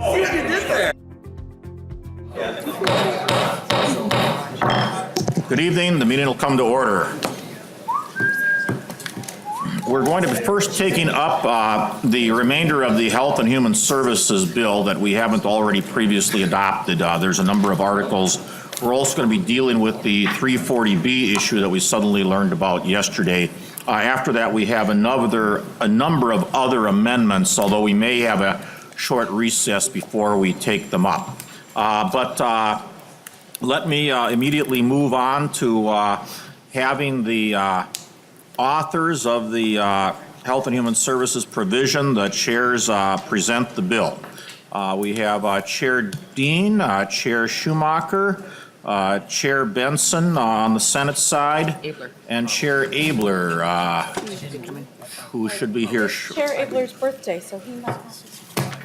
Good evening. The meeting will come to order. We're going to be first taking up the remainder of the Health and Human Services bill that we haven't already previously adopted. There's a number of articles. We're also going to be dealing with the 340B issue that we suddenly learned about yesterday. After that, we have a number of other amendments, although we may have a short recess before we take them up. Let me immediately move on to having the authors of the Health and Human Services provision, the chairs, present the bill. We have Chair Dean, Chair Schumacher, Chair Benson on the Senate side, Abler. and Chair Abler, who should be here. Chair Abler's birthday, so he might.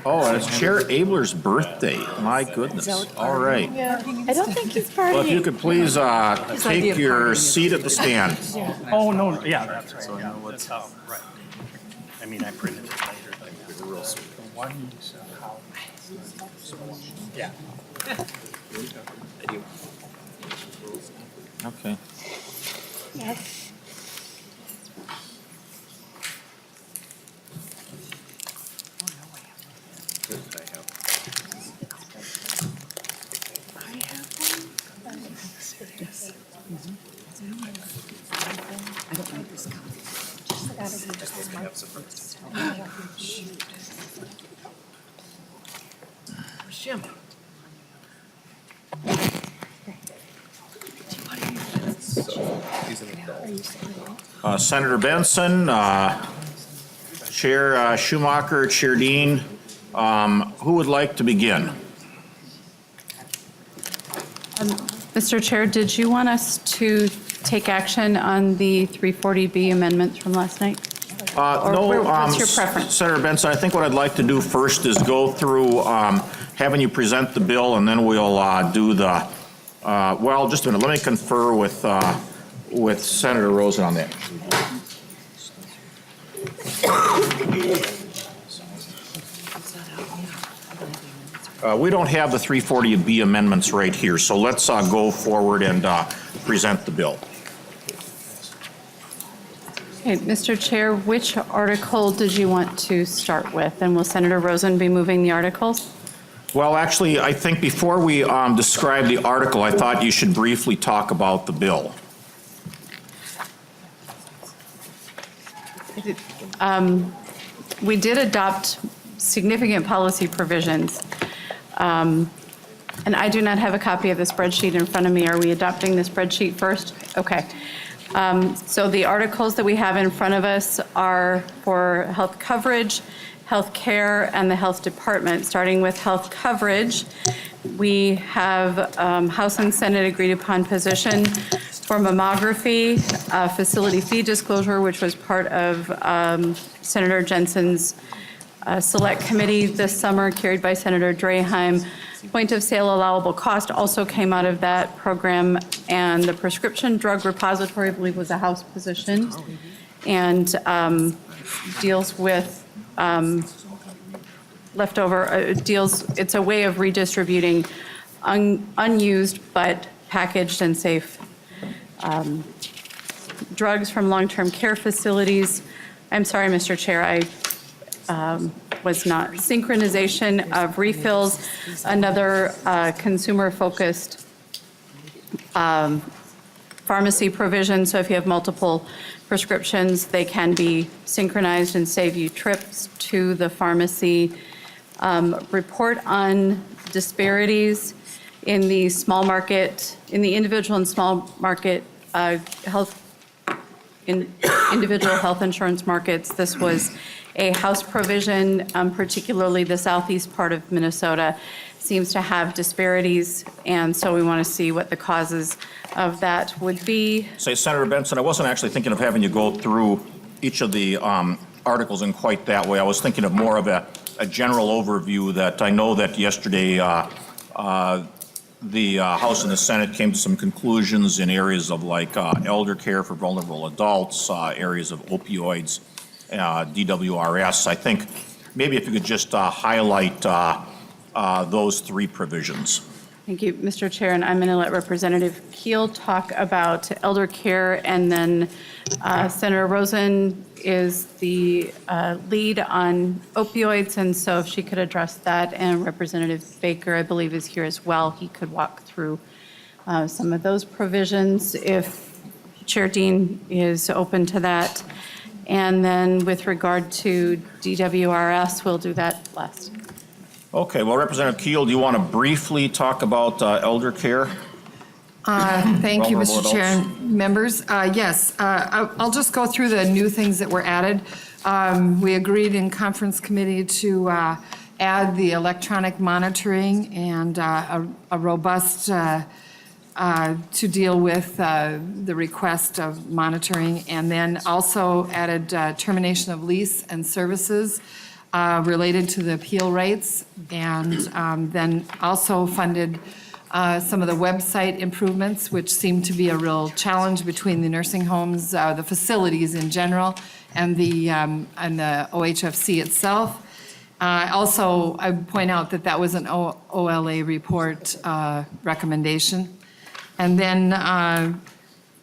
Oh, and it's Chair Abler's birthday. My goodness. All right. Yeah, I don't think he's partying. Well, if you could please take your seat at the stand. Oh, no, yeah, that's right. So I know what's how, right. I mean, I printed it later, but it's real sweet. Yeah. Okay. Yes. I don't like this copy. Jim. Senator Benson, Chair Schumacher, Chair Dean, who would like to begin? Mr. Chair, did you want us to take action on the 340B amendments from last night? No, what's your preference? Senator Benson, I think what I'd like to do first is go through having you present the bill, and then we'll do the, well, just a minute, let me confer with Senator Rosen on that. We don't have the 340B amendments right here, so let's go forward and present the bill. Okay, Mr. Chair, which article did you want to start with? And will Senator Rosen be moving the articles? Well, actually, I think before we describe the article, I thought you should briefly talk about the bill. We did adopt significant policy provisions. And I do not have a copy of the spreadsheet in front of me. Are we adopting the spreadsheet first? Okay. So the articles that we have in front of us are for health coverage, health care, and the health department. Starting with health coverage, we have House and Senate agreed upon position for mammography, facility fee disclosure, which was part of Senator Jensen's select committee this summer, carried by Senator Draheim. Point of sale allowable cost also came out of that program, and the prescription drug repository, I believe, was a House position, and deals with leftover deals. It's a way of redistributing unused but packaged and safe drugs from long-term care facilities. I'm sorry, Mr. Chair, I was not. Synchronization of refills, another consumer-focused pharmacy provision. So if you have multiple prescriptions, they can be synchronized and save you trips to the pharmacy. Report on disparities in the small market, in the individual and small market individual health insurance markets. This was a House provision, particularly the southeast part of Minnesota seems to have disparities, and so we want to see what the causes of that would be. Say, Senator Benson, I wasn't actually thinking of having you go through each of the articles in quite that way. I was thinking of more of a general overview that I know that yesterday the House and the Senate came to some conclusions in areas of like elder care for vulnerable adults, areas of opioids, DWRS. I think maybe if you could just highlight those three provisions. Thank you, Mr. Chair, and I'm going to let Representative Keel talk about elder care, and then Senator Rosen is the lead on opioids, and so if she could address that, and Representative Baker, I believe, is here as well. He could walk through some of those provisions if Chair Dean is open to that. And then with regard to DWRS, we'll do that last. Okay, well, Representative Keel, do you want to briefly talk about elder care? Thank you, Vulnerable Mr. Chair adults. and members. Yes, I'll just go through the new things that were added. We agreed in conference committee to add the electronic monitoring and a robust to deal with the request of monitoring, and then also added termination of lease and services related to the appeal rates, and then also funded some of the website improvements, which seem to be a real challenge between the nursing homes, the facilities in general, and the OHFC itself. Also, I would point out that that was an OLA report recommendation. And then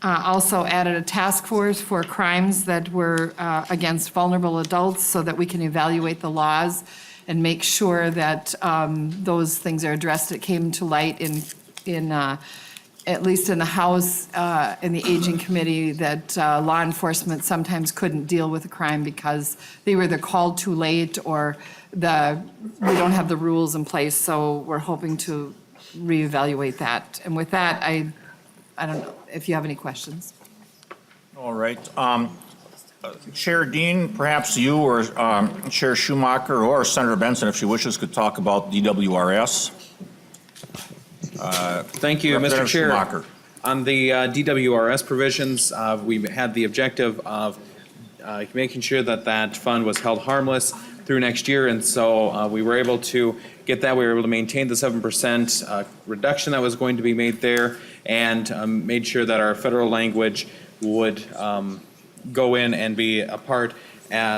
also added a task force for crimes that were against vulnerable adults so that we can evaluate the laws and make sure that those things are addressed. It came to light in at least in the House, in the Aging Committee, that law enforcement sometimes couldn't deal with a crime because they were either called too late or we don't have the rules in place. So we're hoping to reevaluate that. And with that, I don't know if you have any questions. All right. Chair Dean, perhaps you or Chair Schumacher or Senator Benson, if she wishes, could talk about DWRS. Thank you, Mr. Representative Chair. Schumacher. On the DWRS provisions, we had the objective of making sure that that fund was held harmless through next year, and so we were able to get that. We were able to maintain the 7% reduction that was going to be made there, and made sure that our federal language would go in and be a part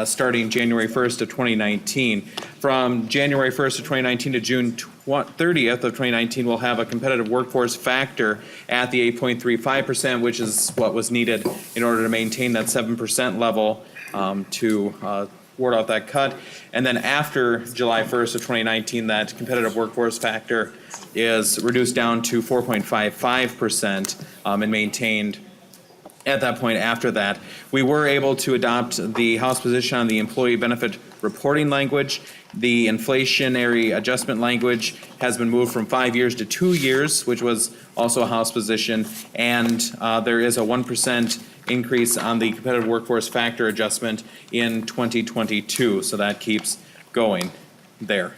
starting January 1st of 2019. From January 1st of 2019 to June 30th of 2019, we'll have a competitive workforce factor at the 8.35%, which is what was needed in order to maintain that 7% level to ward out that cut. And then after July 1st of 2019, that competitive workforce factor is reduced down to 4.55% and maintained at that point. After that, we were able to adopt the House position on the employee benefit reporting language. The inflationary adjustment language has been moved from 5 years to 2 years, which was also a House position. And there is a 1% increase on the competitive workforce factor adjustment in 2022. So that keeps going there.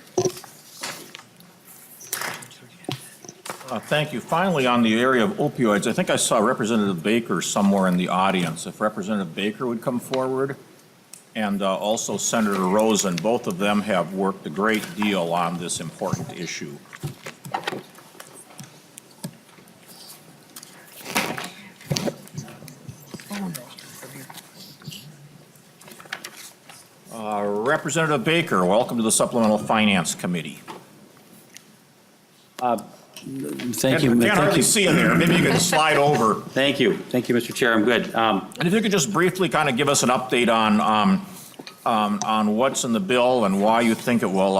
Thank you. Finally, on the area of opioids, I think I saw Representative Baker somewhere in the audience. If Representative Baker would come forward, and also Senator Rosen, both of them have worked a great deal on this important issue. Representative Baker, welcome to the Supplemental Finance Committee. Thank you. Can't Thank hardly you. see you there. Maybe you could slide over. Thank you. Thank you, Mr. Chair. I'm good. And if you could just briefly kind of give us an update on what's in the bill and why you think it will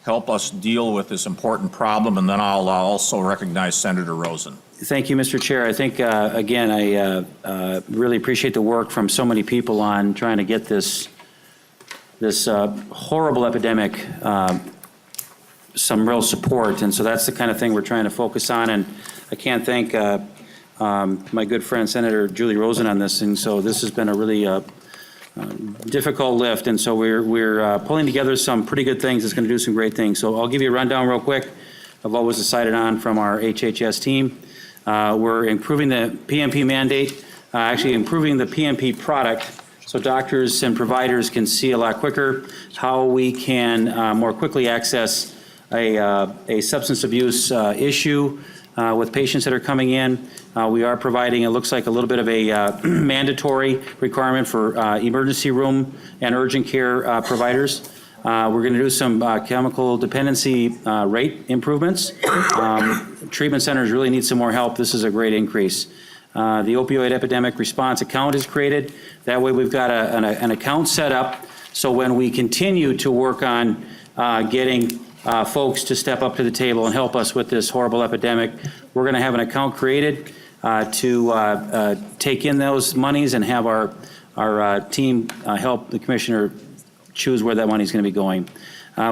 help us deal with this important problem, and then I'll also recognize Senator Rosen. Thank you, Mr. Chair. I think, again, I really appreciate the work from so many people on trying to get this horrible epidemic some real support, and so that's the kind of thing we're trying to focus on. And I can't thank my good friend Senator Julie Rosen on this, and so this has been a really difficult lift, and so we're pulling together some pretty good things that's going to do some great things. So I'll give you a rundown real quick of what was decided on from our HHS team. We're improving the PMP mandate, actually improving the PMP product, so doctors and providers can see a lot quicker how we can more quickly access a substance abuse issue with patients that are coming in. We are providing, it looks like, a little bit of a mandatory requirement for emergency room and urgent care providers. We're going to do some chemical dependency rate improvements. Treatment centers really need some more help. This is a great increase. The opioid epidemic response account is created. That way we've got an account set up, so when we continue to work on getting folks to step up to the table and help us with this horrible epidemic, we're going to have an account created to take in those monies and have our team help the commissioner choose where that money is going to be going.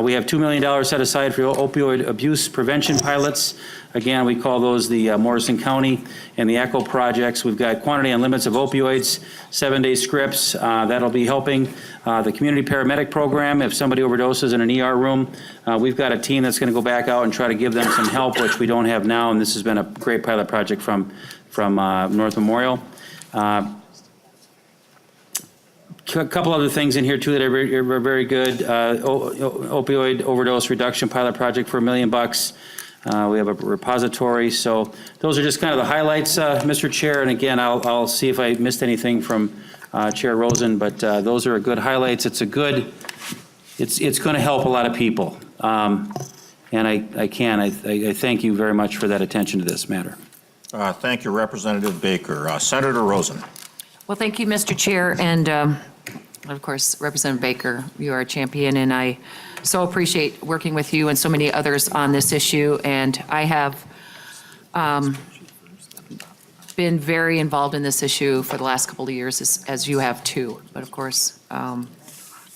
We have $2 million set aside for opioid abuse prevention pilots. Again, we call those the Morrison County and the ECHO projects. We've got quantity and limits of opioids, 7-day scripts. That'll be helping the community paramedic program. If somebody overdoses in an ER room, we've got a team that's going to go back out and try to give them some help, which we don't have now, and this has been a great pilot project from North Memorial. A couple other things in here too that are very good. Opioid overdose reduction pilot project for $1 million. We have a repository. So those are just kind of the highlights, Mr. Chair. And again, I'll see if I missed anything from Chair Rosen, but those are good highlights. It's going to help a lot of people. And I thank you very much for that attention to this matter. Thank you, Representative Baker. Senator Rosen. Well, thank you, Mr. Chair, and of course, Representative Baker, you are a champion, and I so appreciate working with you and so many others on this issue, and I have been very involved in this issue for the last couple of years, as you have too, but of course,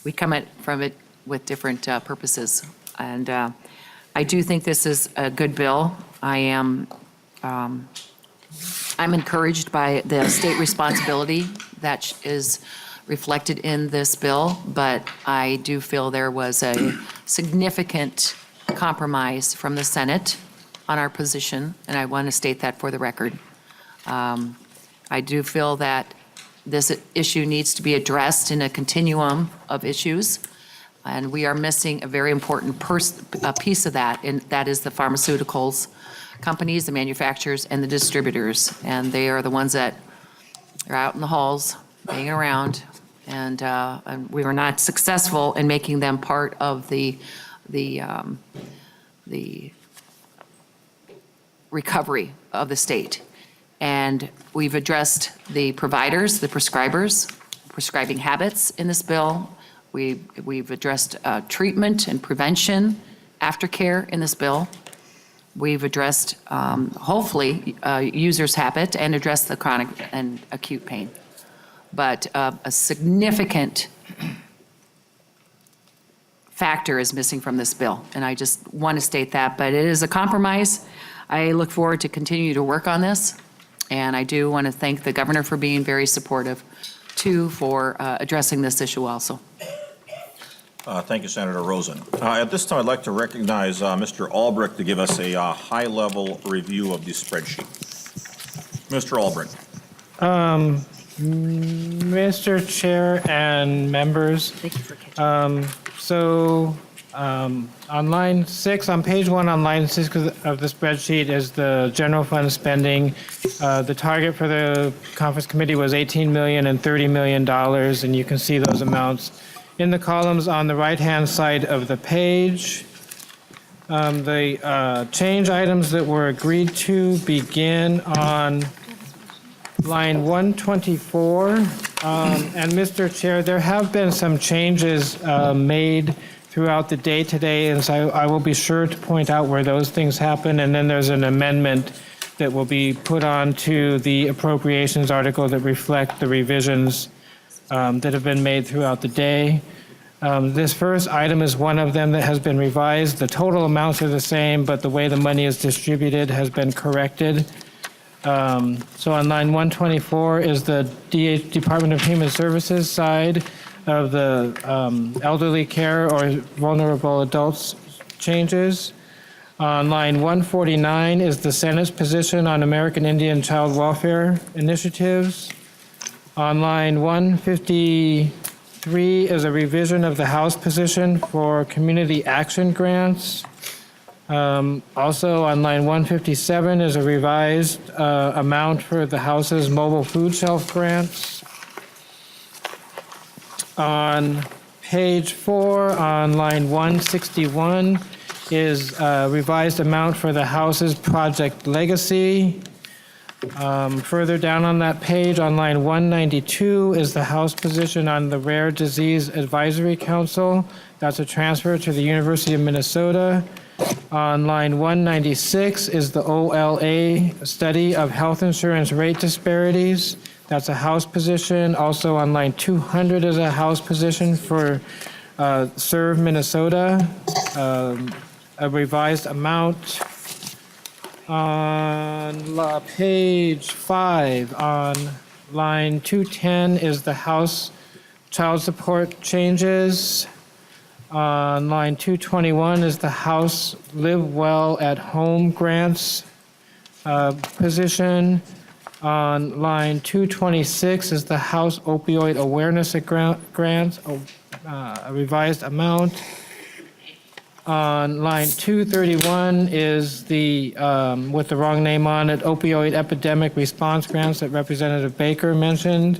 we come from it with different purposes, and I do think this is a good bill. I'm encouraged by the state responsibility that is reflected in this bill, but I do feel there was a significant compromise from the Senate on our position, and I want to state that for the record. I do feel that this issue needs to be addressed in a continuum of issues, and we are missing a very important piece of that, and that is the pharmaceuticals companies, the manufacturers, and the distributors, and they are the ones that are out in the halls, hanging around, and we were not successful in making them part of the recovery of the state. And we've addressed the providers, the prescribers, prescribing habits in this bill. We've addressed treatment and prevention, aftercare in this bill. We've addressed, hopefully, users' habit and addressed the chronic and acute pain. But a significant factor is missing from this bill, and I just want to state that. But it is a compromise. I look forward to continue to work on this, and I do want to thank the governor for being very supportive, too, for addressing this issue also. Thank you, Senator Rosen. At this time, I'd like to recognize Mr. Albrecht to give us a high-level review of the spreadsheet. Mr. Albrecht. Mr. Chair and members, on line 6, on page 1 on line 6 of the spreadsheet is the general fund spending. The target for the conference committee was $18 million and $30 million, and you can see those amounts in the columns on the right-hand side of the page. The change items that were agreed to begin on line 124. And Mr. Chair, there have been some changes made throughout the day today, and so I will be sure to point out where those things happen. And then there's an amendment that will be put on to the appropriations article that reflect the revisions that have been made throughout the day. This first item is one of them that has been revised. The total amounts are the same, but the way the money is distributed has been corrected. So on line 124 is the Department of Human Services side of the elderly care or vulnerable adults changes. On line 149 is the Senate's position on American Indian child welfare initiatives. On line 153 is a revision of the House position for community action grants. Also on line 157 is a revised amount for the House's mobile food shelf grants. On Page 4 on line 161 is revised amount for the house's project legacy. Further down on that page, on line 192, is the House position on the Rare Disease Advisory Council. That's a transfer to the University of Minnesota. On line 196 is the OLA study of health insurance rate disparities. That's a House position. Also on line 200 is a House position for Serve Minnesota, a revised amount. On page 5, on line 210 is the House child support changes. On line 221 is the House Live Well at Home grants position. On line 226 is the House Opioid Awareness grants, a revised amount. On line 231 is the, with the wrong name on it, opioid epidemic response grants that Representative Baker mentioned.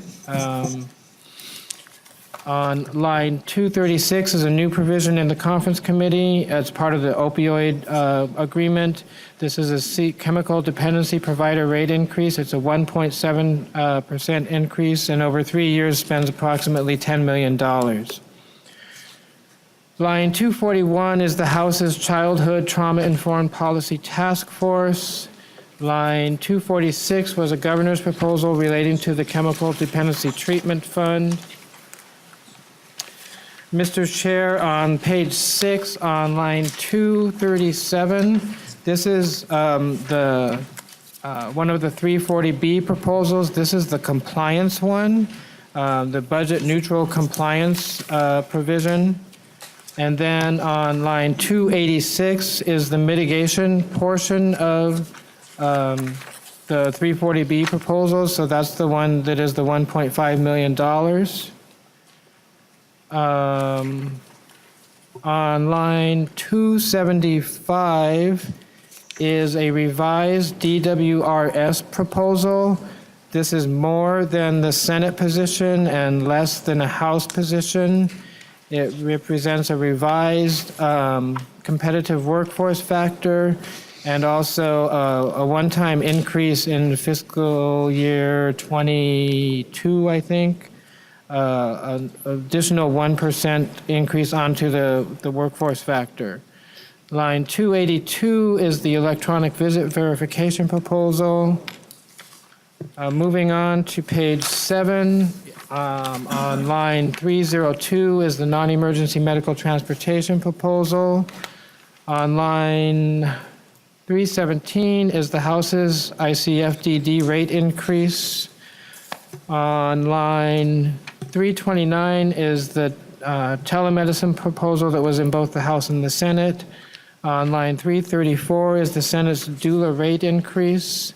On line 236 is a new provision in the conference committee as part of the opioid agreement. This is a chemical dependency provider rate increase. It's a 1.7% increase, and over 3 years spends approximately $10 million. Line 241 is the House's Childhood Trauma-Informed Policy Task Force. Line 246 was a governor's proposal relating to the Chemical Dependency Treatment Fund. Mr. Chair, on page 6, on line 237, this is one of the 340B proposals. This is the compliance one, the budget neutral compliance provision. And then on line 286 is the mitigation portion of the 340B proposals. So that's the one that is the $1.5 million. On line 275 is a revised DWRS proposal. This is more than the Senate position and less than a House position. It represents a revised competitive workforce factor and also a one-time increase in fiscal year 22, I think. An additional 1% increase onto the workforce factor. Line 282 is the electronic visit verification proposal. Moving on to page 7, on line 302 is the non-emergency medical transportation proposal. On line 317 is the House's ICFDD rate increase. On line 329 is the telemedicine proposal that was in both the House and the Senate. On line 334 is the Senate's doula rate increase.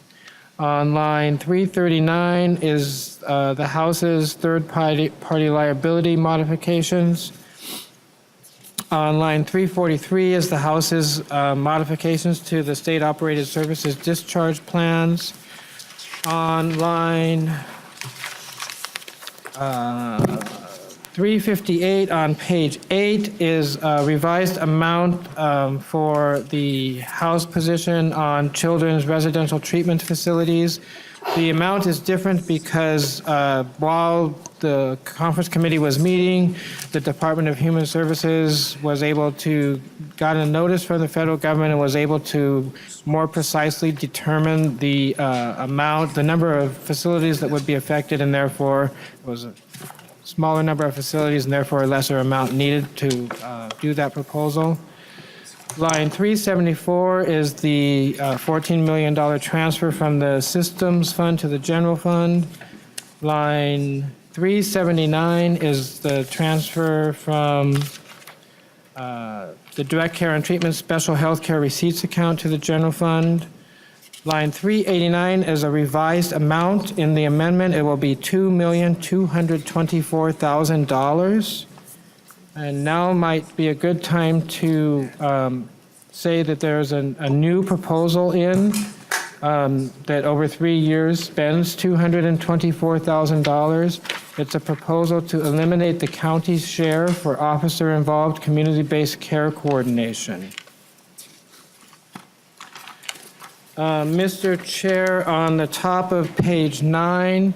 On line 339 is the House's third-party liability modifications. On line 343 is the House's modifications to the state-operated services discharge plans. On line 358 on page 8 is a revised amount for the House position on children's residential treatment facilities. The amount is different because while the conference committee was meeting, the Department of Human Services was able to got a notice from the federal government and was able to more precisely determine the amount, the number of facilities that would be affected, and therefore it was a smaller number of facilities and therefore a lesser amount needed to do that proposal. Line 374 is the $14 million transfer from the systems fund to the general fund. Line 379 is the transfer from the direct care and treatment special health care receipts account to the general fund. Line 389 is a revised amount. In the amendment, it will be $2,224,000. And now might be a good time to say that there's a new proposal in that over 3 years spends $224,000. It's a proposal to eliminate the county's share for officer-involved community-based care coordination. Mr. Chair, on the top of page 9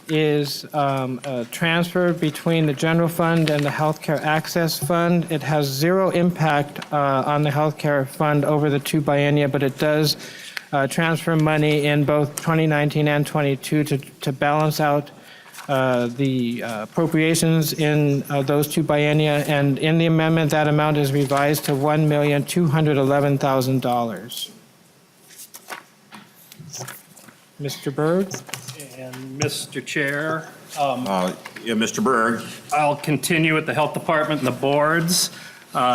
is a transfer between the general fund and the healthcare access fund. It has zero impact on the healthcare fund over the 2 biennia, but it does transfer money in both 2019 and 22 to balance out the appropriations in those 2 biennia. And in the amendment, that amount is revised to $1,211,000. Mr. Berg? And Mr. Chair, Yeah, Mr. Berg. I'll continue with the Health Department and the boards.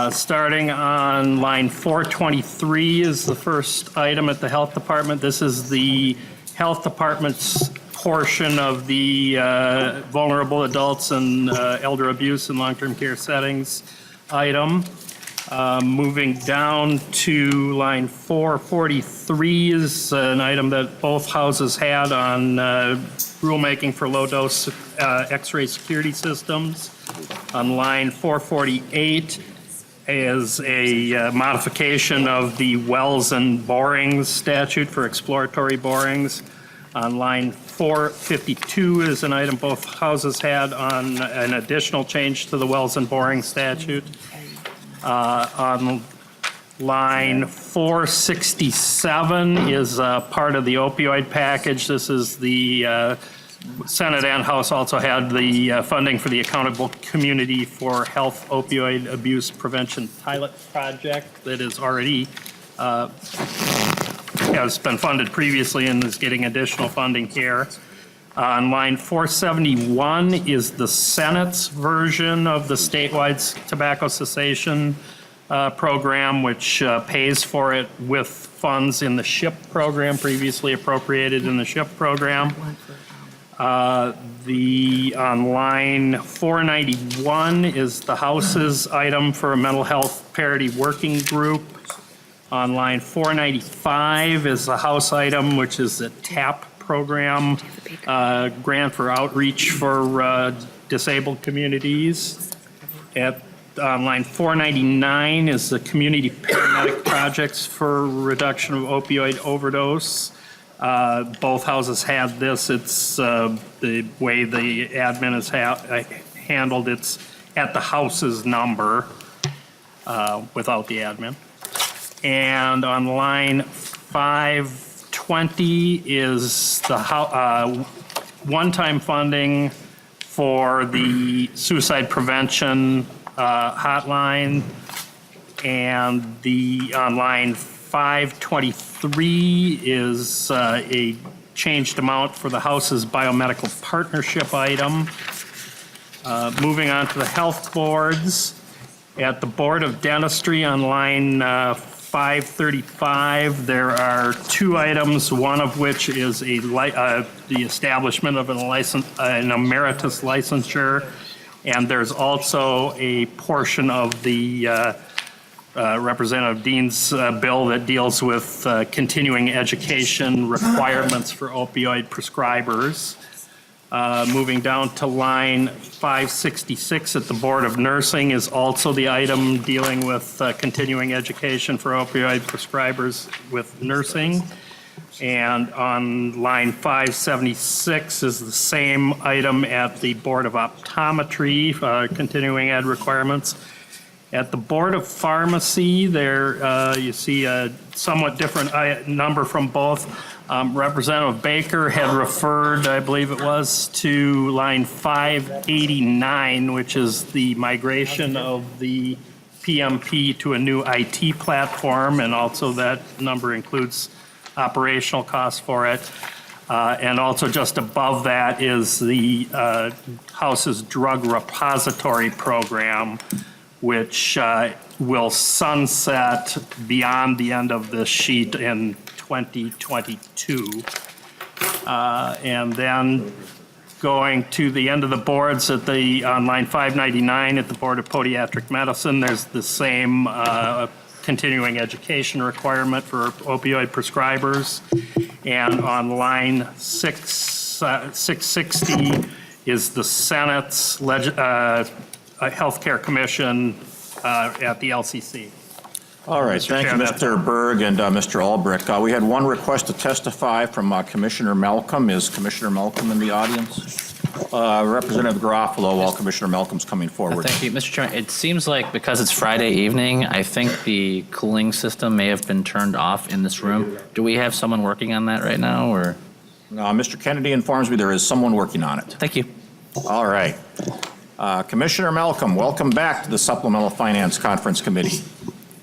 Starting on line 423 is the first item at the Health Department. This is the Health Department's portion of the vulnerable adults and elder abuse in long-term care settings item. Moving down to line 443 is an item that both houses had on rulemaking for low-dose X-ray security systems. On line 448 is a modification of the wells and borings statute for exploratory borings. On line 452 is an item both houses had on an additional change to the wells and borings statute. On line 467 is part of the opioid package. This is the Senate and House also had the funding for the Accountable Community for Health Opioid Abuse Prevention Pilot Project that is already has been funded previously and is getting additional funding here. On line 471 is the Senate's version of the statewide tobacco cessation program, which pays for it with funds in the SHIP program, previously appropriated in the SHIP program. On line 491 is the House's item for a mental health parity working group. On line 495 is the House item, which is the TAP program, grant for outreach for disabled communities. On line 499 is the community paramedic projects for reduction of opioid overdose. Both houses had this. It's the way the admin is handled. It's at the House's number without the admin. And on line 520 is the one-time funding for the suicide prevention hotline. And on line 523 is a changed amount for the House's biomedical partnership item. Moving on to the health boards. At the Board of Dentistry on line 535, there are 2 items, one of which is the establishment of an emeritus licensure, and there's also a portion of the Representative Dean's bill that deals with continuing education requirements for opioid prescribers. Moving down to line 566 at the Board of Nursing is also the item dealing with continuing education for opioid prescribers with nursing. And on line 576 is the same item at the Board of Optometry, continuing ed requirements. At the Board of Pharmacy, there you see a somewhat different number from both. Representative Baker had referred, I believe it was, to line 589, which is the migration of the PMP to a new IT platform, and also that number includes operational costs for it. And also just above that is the House's drug repository program, which will sunset beyond the end of this sheet in 2022. And then going to the end of the boards on line 599 at the Board of Podiatric Medicine, there's the same continuing education requirement for opioid prescribers. And on line 660 is the Senate's Healthcare Commission at the LCC. All right, Mr. thank you, Chair, that's Mr. Berg and Mr. Albrecht. We had one request to testify from Commissioner Malcolm. Is Commissioner Malcolm in the audience? Representative Garofalo, while Commissioner Malcolm's coming forward. Thank you, Mr. Chairman. It seems like because it's Friday evening, I think the cooling system may have been turned off in this room. Do we have someone working on that right now, or? Mr. Kennedy informs me there is someone working on it. Thank you. All right. Commissioner Malcolm, welcome back to the Supplemental Finance Conference Committee.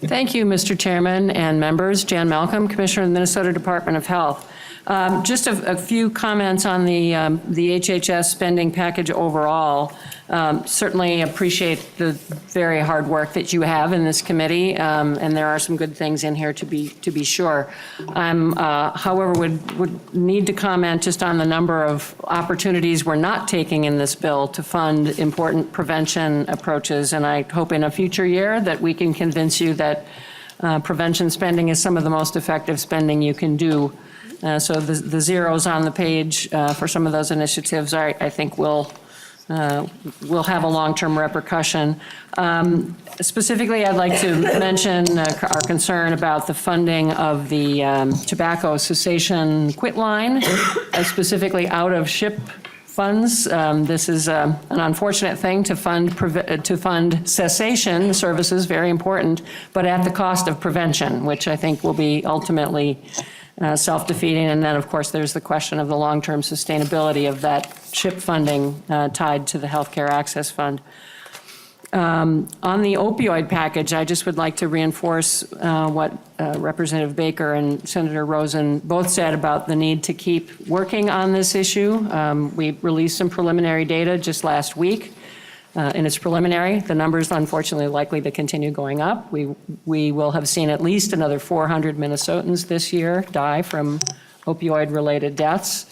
Thank you, Mr. Chairman and members. Jan Malcolm, Commissioner of the Minnesota Department of Health. Just a few comments on the HHS spending package overall. Certainly appreciate the very hard work that you have in this committee, and there are some good things in here to be sure. However, would need to comment just on the number of opportunities we're not taking in this bill to fund important prevention approaches, and I hope in a future year that we can convince you that prevention spending is some of the most effective spending you can do. So the zeros on the page for some of those initiatives, I think will have a long-term repercussion. Specifically, I'd like to mention our concern about the funding of the tobacco cessation quit line, specifically out of SHIP funds. This is an unfortunate thing to fund cessation services, very important, but at the cost of prevention, which I think will be ultimately self-defeating. And then, of course, there's the question of the long-term sustainability of that SHIP funding tied to the Healthcare Access Fund. On the opioid package, I just would like to reinforce what Representative Baker and Senator Rosen both said about the need to keep working on this issue. We released some preliminary data just last week. And it's preliminary. The numbers, unfortunately, are likely to continue going up. We will have seen at least another 400 Minnesotans this year die from opioid-related deaths.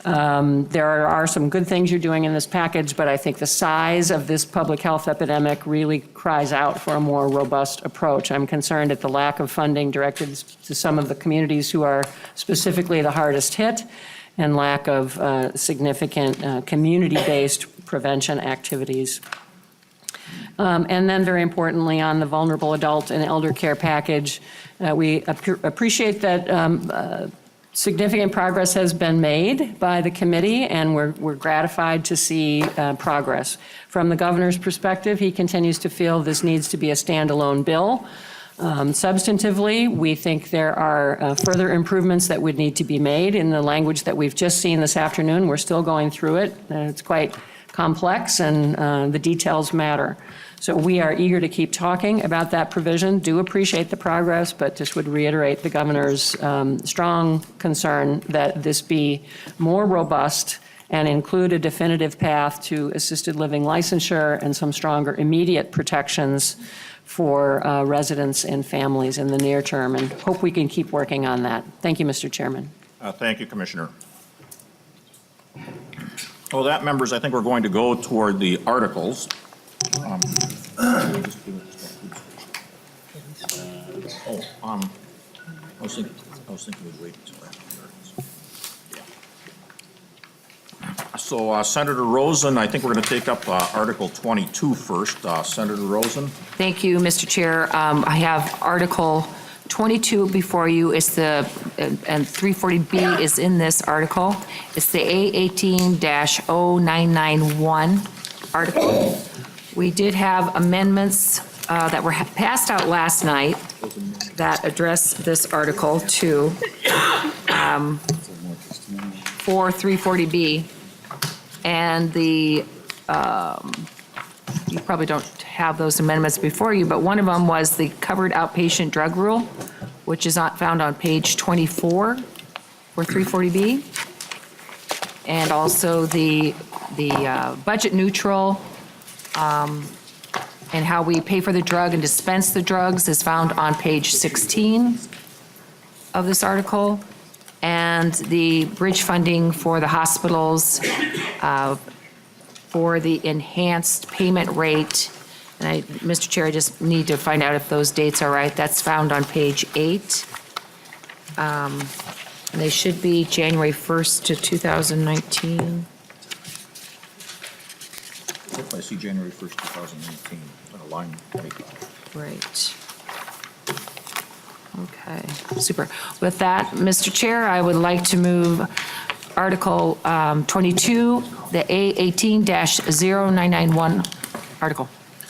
There are some good things you're doing in this package, but I think the size of this public health epidemic really cries out for a more robust approach. I'm concerned at the lack of funding directed to some of the communities who are specifically the hardest hit, and lack of significant community-based prevention activities. And then very importantly, on the vulnerable adult and elder care package, we appreciate that significant progress has been made by the committee, and we're gratified to see progress. From the governor's perspective, he continues to feel this needs to be a standalone bill. Substantively, we think there are further improvements that would need to be made in the language that we've just seen this afternoon. We're still going through it. It's quite complex, and the details matter. So we are eager to keep talking about that provision. Do appreciate the progress, but just would reiterate the governor's strong concern that this be more robust and include a definitive path to assisted living licensure and some stronger immediate protections for residents and families in the near term, and hope we can keep working on that. Thank you, Mr. Chairman. Thank you, Commissioner. Well, that, members, I think we're going to go toward the articles. I was thinking we'd wait until after the articles. So Senator Rosen, I think we're going to take up Article 22 first. Senator Rosen. Thank you, Mr. Chair. I have Article 22 before you. It's the, and 340B is in this article. It's the A18-0991 article. We did have amendments that were passed out last night that address this article too, for 340B. And the, you probably don't have those amendments before you, but one of them was the covered outpatient drug rule, which is not found on page 24 for 340B. And also the budget neutral and how we pay for the drug and dispense the drugs is found on page 16 of this article. And the bridge funding for the hospitals for the enhanced payment rate. And Mr. Chair, I just need to find out if those dates are right. That's found on page 8. And they should be January 1st to 2019. I see January 1st, 2018, line 25. Right. Okay, super. With that, Mr. Chair, I would like to move Article 22, the A18-0991 article.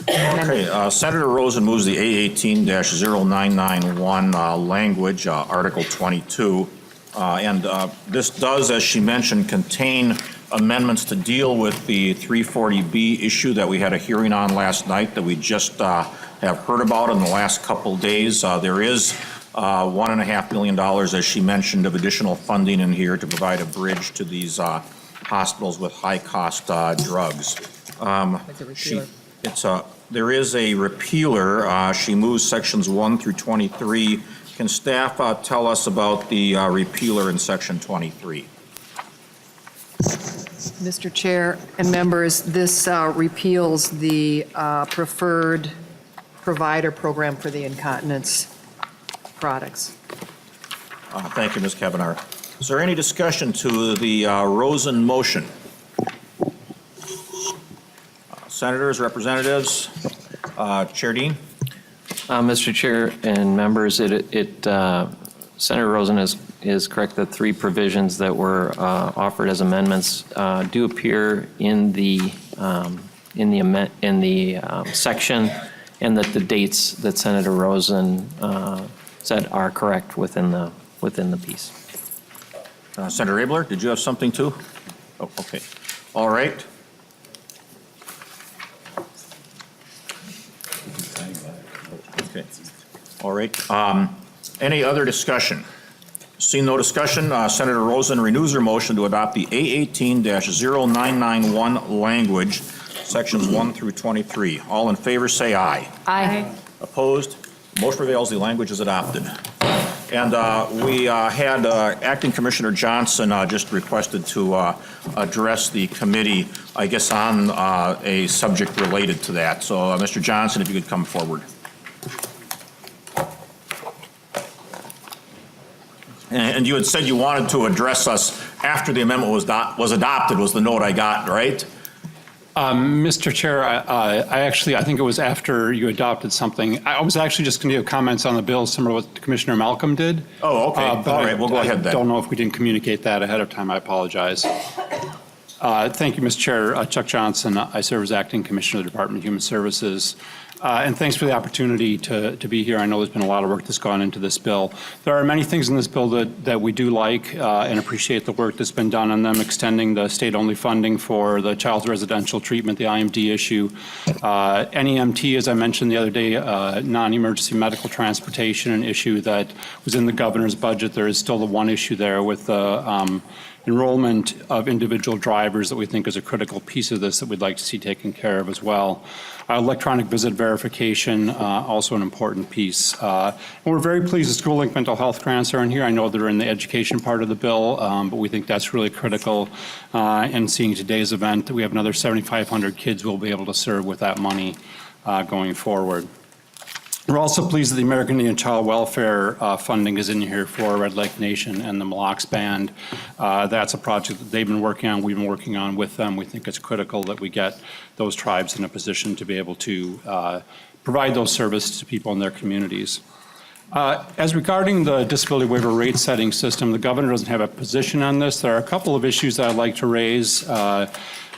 Okay, Senator Rosen moves the A18-0991 language, Article 22. And this does, as she mentioned, contain amendments to deal with the 340B issue that we had a hearing on last night that we just have heard about in the last couple days. There is $1.5 million, as she mentioned, of additional funding in here to provide a bridge to these hospitals with high-cost drugs. There is a repealer. She moves sections 1 through 23. Can staff tell us about the repealer in section 23? Mr. Chair and members, this repeals the preferred provider program for the incontinence products. Thank you, Ms. Kavanagh. Is there any discussion to the Rosen motion? Senators, representatives, Chair Dean? Mr. Chair and members, Senator Rosen is correct that 3 provisions that were offered as amendments do appear in the section, and that the dates that Senator Rosen said are correct within the piece. Senator Abler, did you have something too? Oh, okay. All right. Okay. All right. Any other discussion? Seeing no discussion, Senator Rosen renews her motion to adopt the A18-0991 language, sections 1 through 23. All in favor say aye. Aye. Opposed? Motion prevails. The language is adopted. And we had Acting Commissioner Johnson just requested to address the committee, I guess, on a subject related to that. So, Mr. Johnson, if you could come forward. And you had said you wanted to address us after the amendment was adopted, was the note I got, right? Mr. Chair, I think it was after you adopted something. I was actually just going to give comments on the bill similar to what Commissioner Malcolm did. Oh, okay. All right, we'll go ahead then. I don't know if we didn't communicate that ahead of time. I apologize. Thank you, Mr. Chair. Chuck Johnson. I serve as Acting Commissioner of the Department of Human Services. And thanks for the opportunity to be here. I know there's been a lot of work that's gone into this bill. There are many things in this bill that we do like and appreciate the work that's been done on them, extending the state-only funding for the child's residential treatment, the IMD issue. NEMT, as I mentioned the other day, non-emergency medical transportation, an issue that was in the governor's budget. There is still the one issue there with the enrollment of individual drivers that we think is a critical piece of this that we'd like to see taken care of as well. Electronic visit verification, also an important piece. And we're very pleased the School Link mental health grants are in here. I know they're in the education part of the bill, but we think that's really critical. And seeing today's event, we have another 7,500 kids we'll be able to serve with that money going forward. We're also pleased that the American Indian Child Welfare funding is in here for Red Lake Nation and the Mille Lacs Band. That's a project that they've been working on, we've been working on with them. We think it's critical that we get those tribes in a position to be able to provide those services to people in their communities. As regarding the disability waiver rate setting system, the governor doesn't have a position on this. There are a couple of issues that I'd like to raise.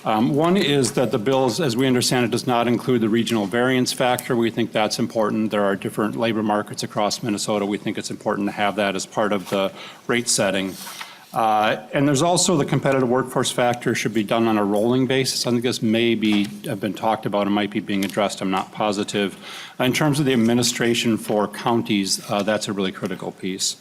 One is that the bill, as we understand it, does not include the regional variance factor. We think that's important. There are different labor markets across Minnesota. We think it's important to have that as part of the rate setting. And there's also the competitive workforce factor should be done on a rolling basis. I think this may have been talked about and might be being addressed. I'm not positive. In terms of the administration for counties, that's a really critical piece.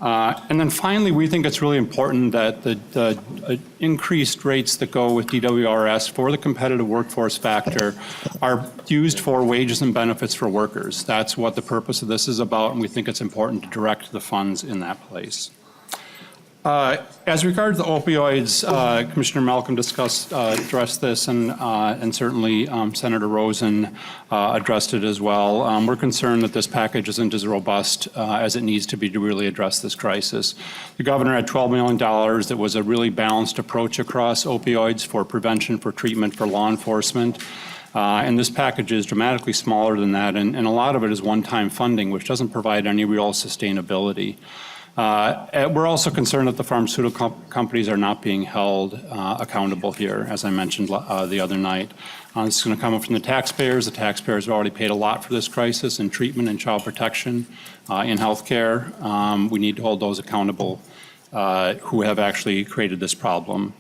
And then finally, we think it's really important that the increased rates that go with DWRS for the competitive workforce factor are used for wages and benefits for workers. That's what the purpose of this is about, and we think it's important to direct the funds in that place. As regards the opioids, Commissioner Malcolm addressed this, and certainly Senator Rosen addressed it as well. We're concerned that this package isn't as robust as it needs to be to really address this crisis. The governor had $12 million that was a really balanced approach across opioids for prevention, for treatment, for law enforcement. And this package is dramatically smaller than that, and a lot of it is one-time funding, which doesn't provide any real sustainability. We're also concerned that the pharmaceutical companies are not being held accountable here, as I mentioned the other night. This is going to come from the taxpayers. The taxpayers have already paid a lot for this crisis in treatment and child protection, in health care. We need to hold those accountable who have actually created this problem.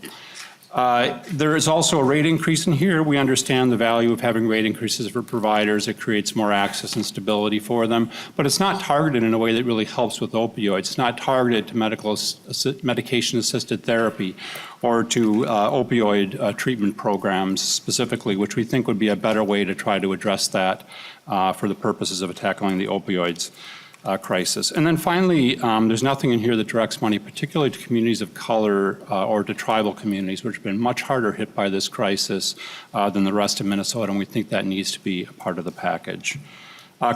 There is also a rate increase in here. We understand the value of having rate increases for providers. It creates more access and stability for them, but it's not targeted in a way that really helps with opioids. It's not targeted to medication-assisted therapy or to opioid treatment programs specifically, which we think would be a better way to try to address that for the purposes of tackling the opioids crisis. And then finally, there's nothing in here that directs money particularly to communities of color or to tribal communities, which have been much harder hit by this crisis than the rest of Minnesota, and we think that needs to be a part of the package.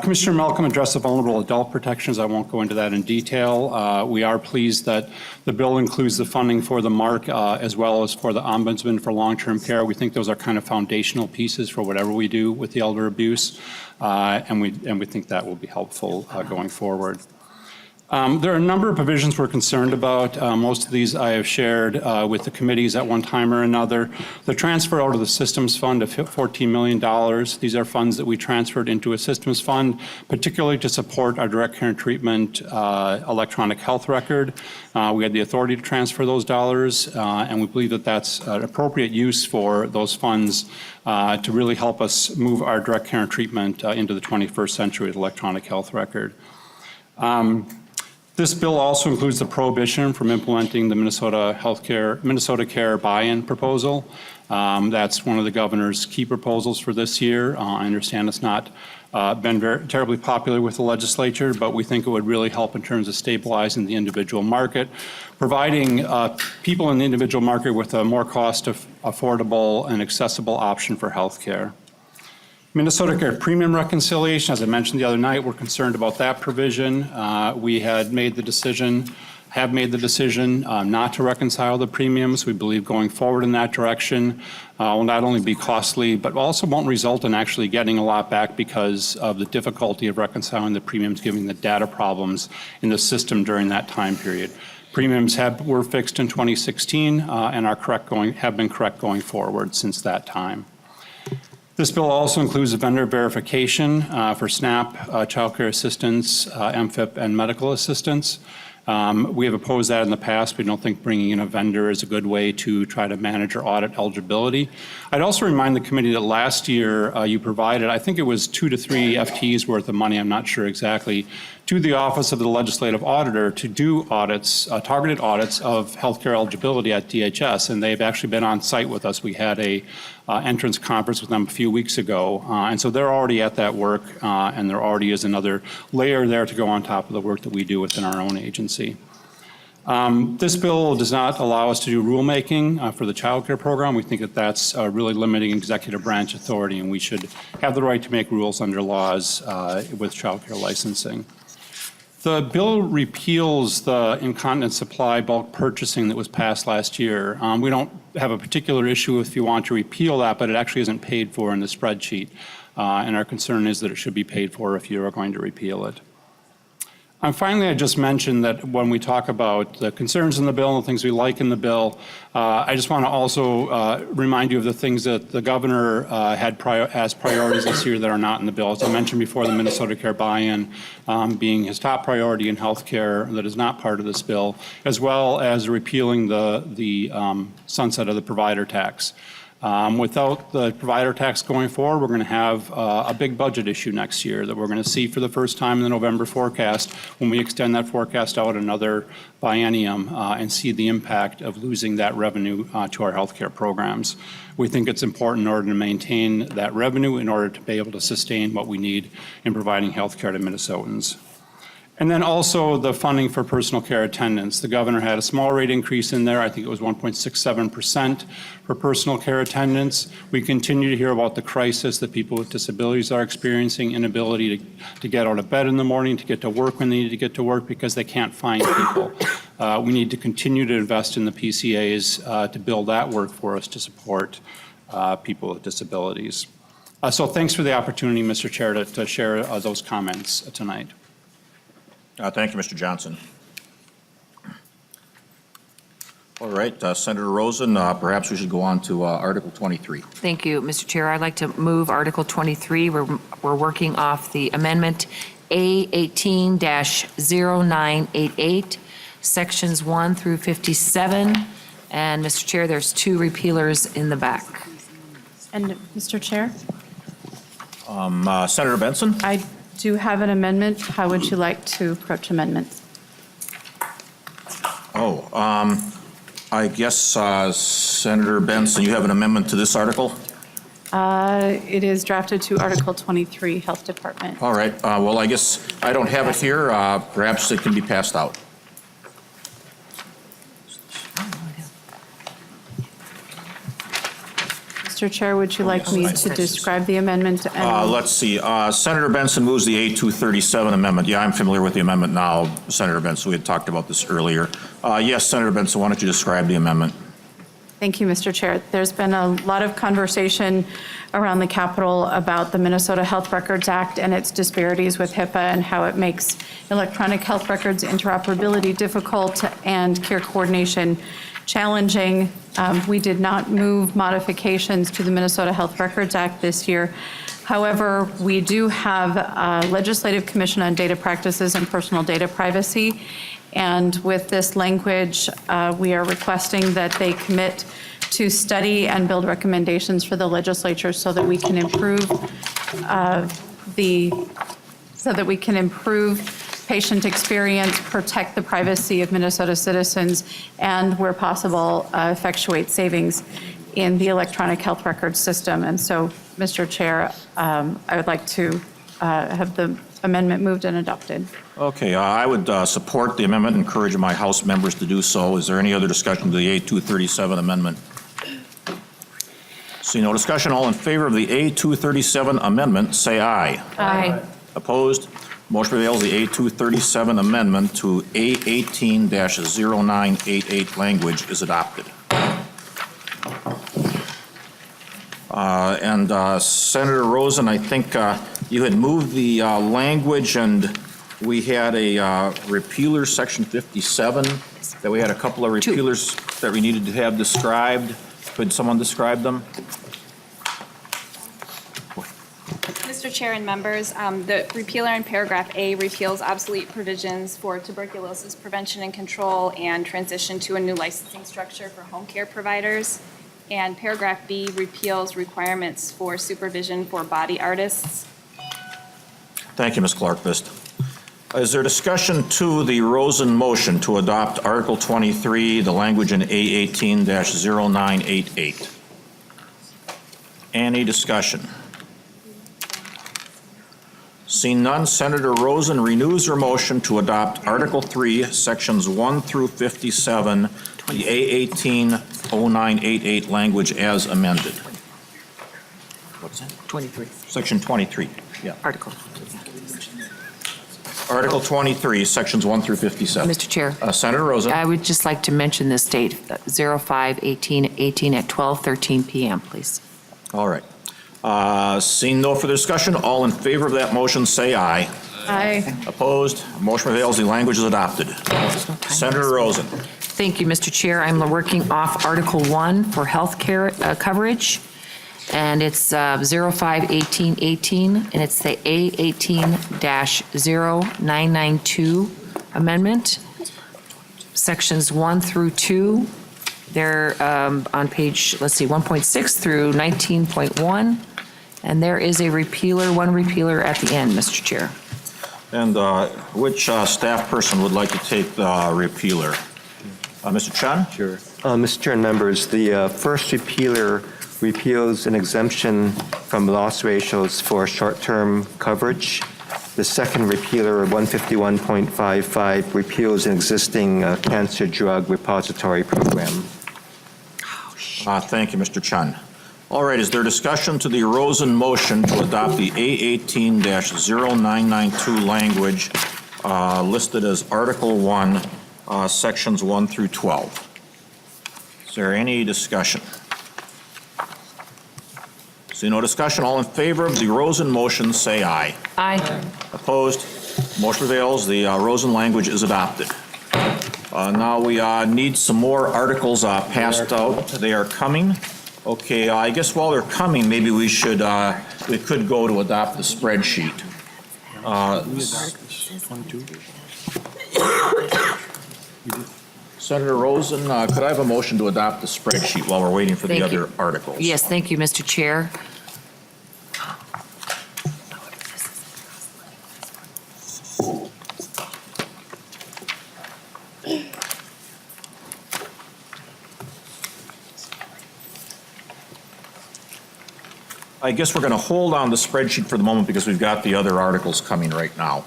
Commissioner Malcolm addressed the vulnerable adult protections. I won't go into that in detail. We are pleased that the bill includes the funding for the MARC as well as for the Ombudsman for long-term care. We think those are kind of foundational pieces for whatever we do with the elder abuse, and we think that will be helpful going forward. There are a number of provisions we're concerned about. Most of these I have shared with the committees at one time or another. The transfer out of the systems fund of $14 million. These are funds that we transferred into a systems fund, particularly to support our direct care and treatment electronic health record. We had the authority to transfer those dollars, and we believe that that's an appropriate use for those funds to really help us move our direct care and treatment into the 21st century with electronic health record. This bill also includes the prohibition from implementing the Minnesota Care buy-in proposal. That's one of the governor's key proposals for this year. I understand it's not been terribly popular with the legislature, but we think it would really help in terms of stabilizing the individual market, providing people in the individual market with a more affordable and accessible option for health care. Minnesota Care premium reconciliation, as I mentioned the other night, we're concerned about that provision. We have made the decision not to reconcile the premiums. We believe going forward in that direction will not only be costly, but also won't result in actually getting a lot back because of the difficulty of reconciling the premiums, given the data problems in the system during that time period. Premiums were fixed in 2016 and have been correct going forward since that time. This bill also includes a vendor verification for SNAP, child care assistance, MFIP, and medical assistance. We have opposed that in the past. We don't think bringing in a vendor is a good way to try to manage or audit eligibility. I'd also remind the committee that last year you provided, I think it was 2 to 3 FTEs worth of money, I'm not sure exactly, to the Office of the Legislative Auditor to do audits, targeted audits of healthcare eligibility at DHS, and they've actually been on site with us. We had a entrance conference with them a few weeks ago, and so they're already at that work, and there already is another layer there to go on top of the work that we do within our own agency. This bill does not allow us to do rulemaking for the child care program. We think that that's really limiting executive branch authority, and we should have the right to make rules under laws with child care licensing. The bill repeals the incontinence supply bulk purchasing that was passed last year. We don't have a particular issue if you want to repeal that, but it actually isn't paid for in the spreadsheet. And our concern is that it should be paid for if you are going to repeal it. And finally, I just mentioned that when we talk about the concerns in the bill and the things we like in the bill, I just want to also remind you of the things that the governor had as priorities this year that are not in the bill. As I mentioned before, the Minnesota Care buy-in being his top priority in health care that is not part of this bill, as well as repealing the sunset of the provider tax. Without the provider tax going forward, we're going to have a big budget issue next year that we're going to see for the first time in the November forecast when we extend that forecast out another biennium and see the impact of losing that revenue to our healthcare programs. We think it's important in order to maintain that revenue in order to be able to sustain what we need in providing healthcare to Minnesotans. And then also the funding for personal care attendants. The governor had a small rate increase in there. I think it was 1.67% for personal care attendants. We continue to hear about the crisis that people with disabilities are experiencing, inability to get out of bed in the morning, to get to work when they need to get to work because they can't find people. We need to continue to invest in the PCAs to build that workforce to support people with disabilities. So thanks for the opportunity, Mr. Chair, to share those comments tonight. Thank you, Mr. Johnson. All right, Senator Rosen, perhaps we should go on to Article 23. Thank you, Mr. Chair. I'd like to move Article 23. We're working off the amendment A18-0988, Sections 1 through 57. And, Mr. Chair, there's 2 repealers in the back. And, Mr. Chair, Senator Benson? I do have an amendment. How would you like to approach amendments? I guess, Senator Benson, you have an amendment to this article? It is drafted to Article 23, Health Department. All right, well, I guess I don't have it here. Perhaps it can be passed out. Mr. Chair, would you like me to describe the amendment? Let's see, Senator Benson moves the A237 amendment. Yeah, I'm familiar with the amendment now, Senator Benson. We had talked about this earlier. Yes, Senator Benson, why don't you describe the amendment? Thank you, Mr. Chair. There's been a lot of conversation around the Capitol about the Minnesota Health Records Act and its disparities with HIPAA and how it makes electronic health records interoperability difficult and care coordination challenging. We did not move modifications to the Minnesota Health Records Act this year. However, we do have a Legislative Commission on Data Practices and Personal Data Privacy. And with this language, we are requesting that they commit to study and build recommendations for the legislature so that we can improve patient experience, protect the privacy of Minnesota citizens, and where possible, effectuate savings in the electronic health record system. And so, Mr. Chair, I would like to have the amendment moved and adopted. Okay, I would support the amendment, encourage my House members to do so. Is there any other discussion to the A237 amendment? See no discussion. All in favor of the A237 amendment, say aye. Aye. Opposed? Motion prevails. The A237 amendment to A18-0988 language is adopted. Senator Rosen, I think you had moved the language, and we had a repealer, Section 57, that we had a couple of repealers that we needed to have described. Could someone describe them? Mr. Chair and members, the repealer in paragraph A repeals obsolete provisions for tuberculosis prevention and control and transition to a new licensing structure for home care providers. And paragraph B repeals requirements for supervision for body artists. Thank you, Ms. Clark-Vist. Is there discussion to the Rosen motion to adopt Article 23, the language in A18-0988? Any discussion? Seeing none, Senator Rosen renews her motion to adopt Article 3, Sections 1 through 57, the A18-0988 language as amended. What's that? 23. Section 23, yeah. Article. Article 23, Sections 1 through 57. Mr. Chair. Senator Rosen. I would just like to mention this date, 05/18/18 at 12:13 p.m., please. All right. Seeing no further discussion, all in favor of that motion say aye. Aye. Opposed? Motion prevails. The language is adopted. Senator Rosen. Thank you, Mr. Chair. I'm working off Article 1 for health care coverage, and it's 05/18/18, and it's the A18-0992 amendment, Sections 1 through 2. They're on page, 1.6 through 19.1, and there is a repealer, one repealer at the end, Mr. Chair. And which staff person would like to take the repealer? Mr. Chun? Sure. Mr. Chair and members, the first repealer repeals an exemption from loss ratios for short-term coverage. The second repealer, 151.55, repeals an existing cancer drug repository program. Thank you, Mr. Chun. All right, is there discussion to the Rosen motion to adopt the A18-0992 language listed as Article 1, Sections 1 through 12? Is there any discussion? See no discussion, all in favor of the Rosen motion, say aye. Aye. Opposed? Motion prevails, the Rosen language is adopted. Now we need some more articles passed out. They are coming. Okay, I guess while they're coming, maybe we should, we could go to adopt the spreadsheet. Senator Rosen, could I have a motion to adopt the spreadsheet while we're waiting for the Thank you. other articles? Yes, thank you, Mr. Chair. I guess we're going to hold on the spreadsheet for the moment because we've got the other articles coming right now.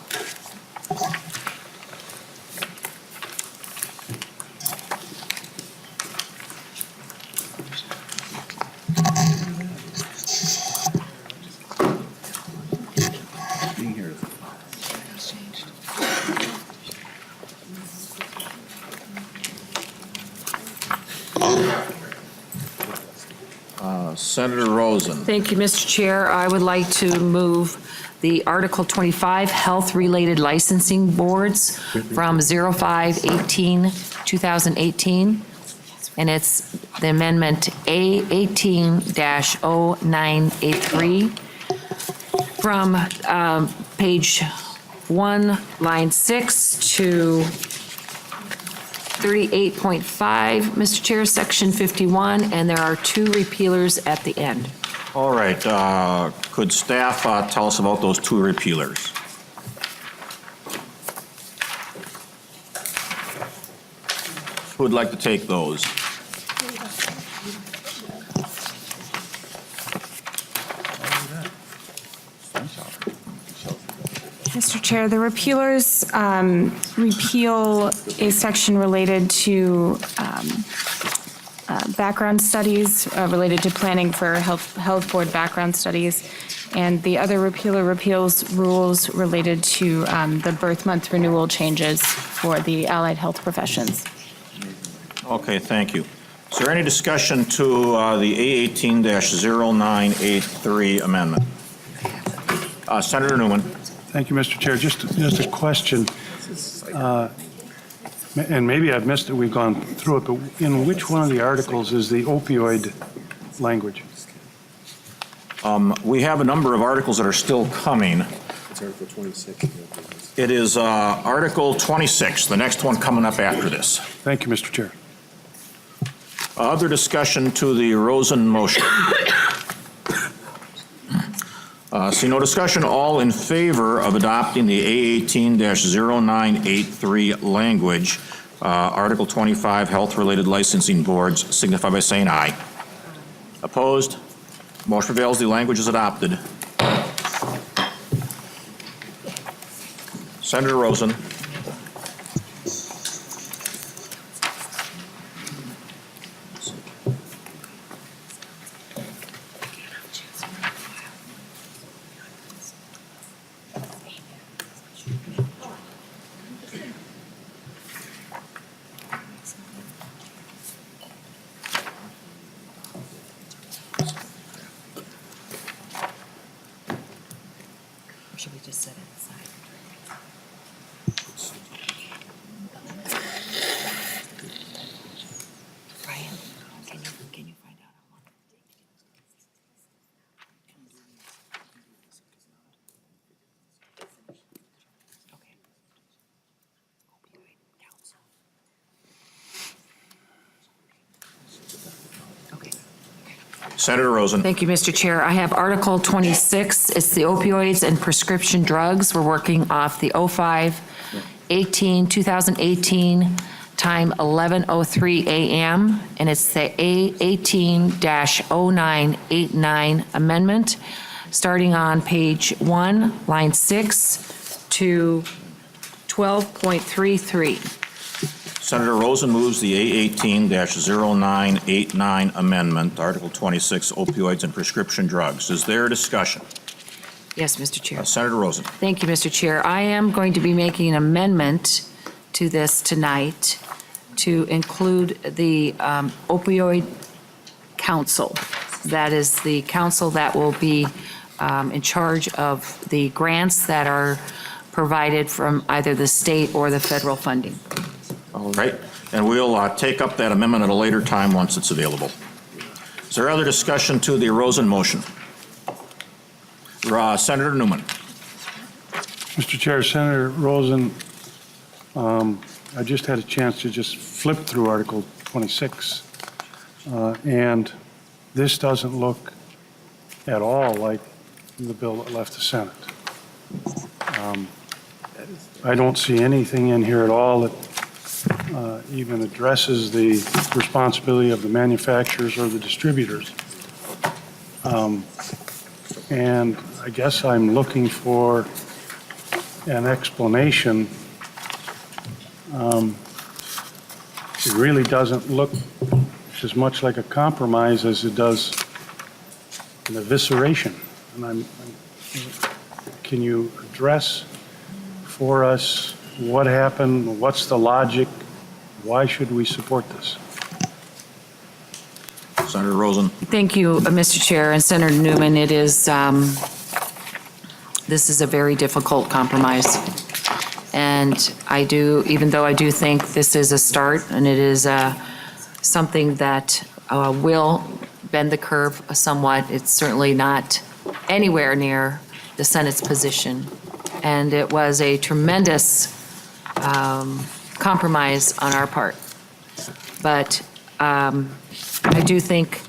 Senator Rosen. Thank you, Mr. Chair. I would like to move the Article 25 Health-Related Licensing Boards from 05/18/2018, and it's the amendment A18-0983 from page 1, line 6 to 38.5, Mr. Chair, section 51, and there are 2 repealers at the end. All right, could staff tell us about those 2 repealers? Who would like to take those? Mr. Chair, the repealers repeal a section related to background studies, related to planning for health board background studies, and the other repealer repeals rules related to the birth month renewal changes for the allied health professions. Okay, thank you. Is there any discussion to the A18-0983 amendment? Senator Newman. Thank you, Mr. Chair. Just a question, and maybe I've missed it, we've gone through it, but in which one of the articles is the opioid language? We have a number of articles that are still coming. It's Article 26. It is Article 26, the next one coming up after this. Thank you, Mr. Chair. Other discussion to the Rosen motion? See no discussion, all in favor of adopting the A18-0983 language, Article 25, Health-Related Licensing Boards, signify by saying aye. Opposed? Motion prevails, the language is adopted. Senator Rosen. Should we just set it aside? Brian, can you find out? Okay. Opioid council. Okay. Senator Rosen. Thank you, Mr. Chair. I have Article 26. It's the opioids and prescription drugs. We're working off the 05/18/2018, time 11:03 a.m., and it's the A18-0989 amendment, starting on page 1, line 6 to 12.33. Senator Rosen moves the A18-0989 amendment, Article 26, opioids and prescription drugs. Is there discussion? Yes, Mr. Chair. Senator Rosen. Thank you, Mr. Chair. I am going to be making an amendment to this tonight to include the opioid council. That is the council that will be in charge of the grants that are provided from either the state or the federal funding. All right, and we'll take up that amendment at a later time once it's available. Is there other discussion to the Rosen motion? Senator Newman. Mr. Chair, Senator Rosen, I just had a chance to just flip through Article 26, and this doesn't look at all like the bill that left the Senate. I don't see anything in here at all that even addresses the responsibility of the manufacturers or the distributors. And I guess I'm looking for an explanation. It really doesn't look as much like a compromise as it does an evisceration. And can you address for us what happened, what's the logic, why should we support this? Senator Rosen. Thank you, Mr. Chair, and Senator Newman. It is, this is a very difficult compromise. And I do, even though I do think this is a start and it is something that will bend the curve somewhat, it's certainly not anywhere near the Senate's position. And it was a tremendous compromise on our part. But I do think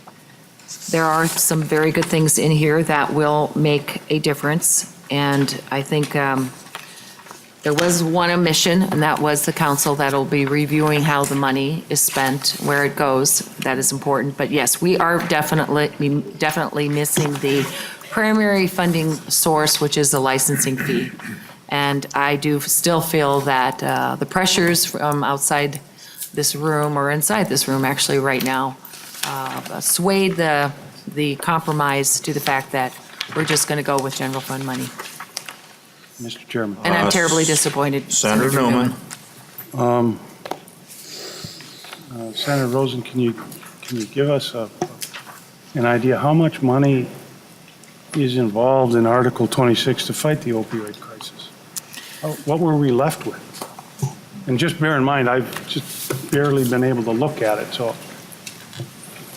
there are some very good things in here that will make a difference. And I think there was one omission, and that was the council that'll be reviewing how the money is spent, where it goes. That is important. But yes, we are definitely missing the primary funding source, which is the licensing fee. And I do still feel that the pressures from outside this room, or inside this room actually right now, swayed the compromise to the fact that we're just going to go with general fund money. Mr. Chairman. And I'm terribly disappointed. Senator Newman. Senator Rosen, can you give us an idea how much money is involved in Article 26 to fight the opioid crisis? What were we left with? And just bear in mind, I've just barely been able to look at it. So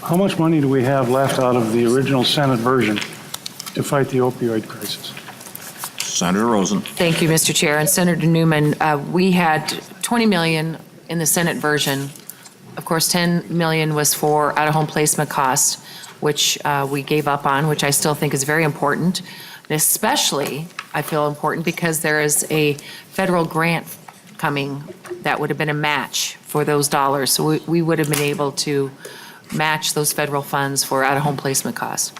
how much money do we have left out of the original Senate version to fight the opioid crisis? Senator Rosen. Thank you, Mr. Chair. And Senator Newman, we had 20 million in the Senate version. Of course, 10 million was for out-of-home placement costs, which we gave up on, which I still think is very important. And especially, I feel important because there is a federal grant coming that would have been a match for those dollars. So we would have been able to match those federal funds for out-of-home placement costs.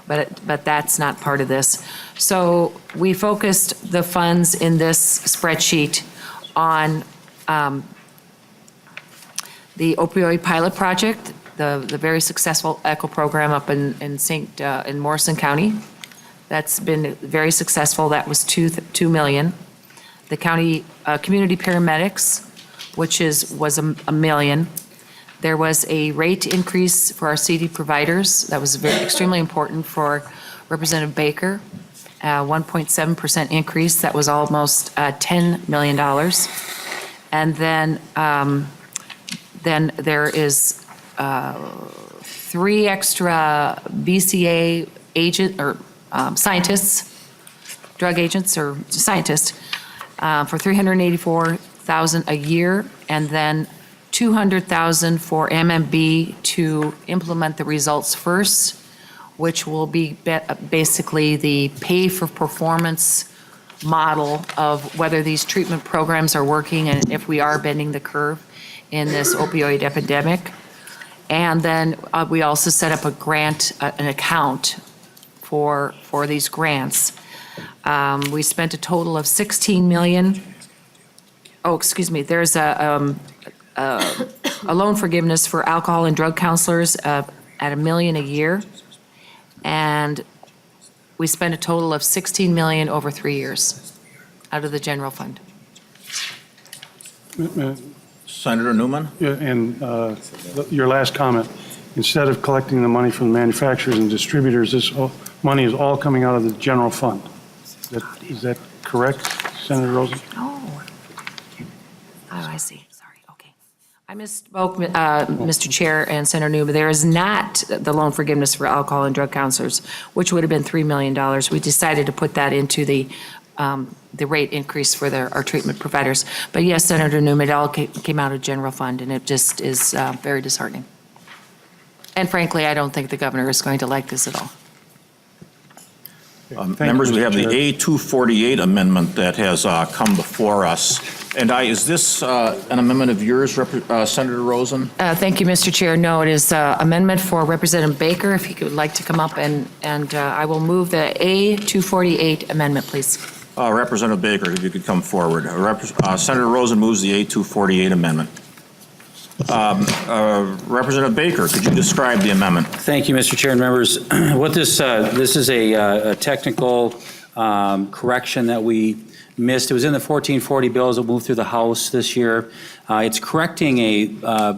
But that's not part of this. So we focused the funds in this spreadsheet on the opioid pilot project, the very successful ECHO program up in Morrison County. That's been very successful. That was $2 million. The county community paramedics, which was $1 million. There was a rate increase for our CD providers. That was extremely important for Representative Baker. 1.7% increase. That was almost $10 million. And then there is 3 extra BCA scientists, drug agents or scientists, for $384,000 a year, and then $200,000 for MMB to implement the results first, which will be basically the pay for performance model of whether these treatment programs are working and if we are bending the curve in this opioid epidemic. And then we also set up a grant, an account for these grants. We spent a total of 16 million. Oh, excuse me, there's a loan forgiveness for alcohol and drug counselors at $1 million a year. And we spent a total of 16 million over 3 years out of the general fund. Senator Newman? Yeah, and your last comment, instead of collecting the money from the manufacturers and distributors, money is all coming out of the general fund. Is that correct, Senator Rosen? Oh, I see. Sorry, okay. I misspoke, Mr. Chair and Senator Newman. There is not the loan forgiveness for alcohol and drug counselors, which would have been $3 million. We decided to put that into the rate increase for our treatment providers. But yes, Senator Newman, it all came out of general fund, and it just is very disheartening. And frankly, I don't think the governor is going to like this at all. Members, we have the A248 amendment that has come before us. And is this an amendment of yours, Senator Rosen? Thank you, Mr. Chair. No, it is amendment for Representative Baker, if he would like to come up, and I will move the A248 amendment, please. Representative Baker, if you could come forward. Senator Rosen moves the A248 amendment. Representative Baker, could you describe the amendment? Thank you, Mr. Chair and members. What this is a technical correction that we missed. It was in the 1440 bills that moved through the House this year. It's correcting a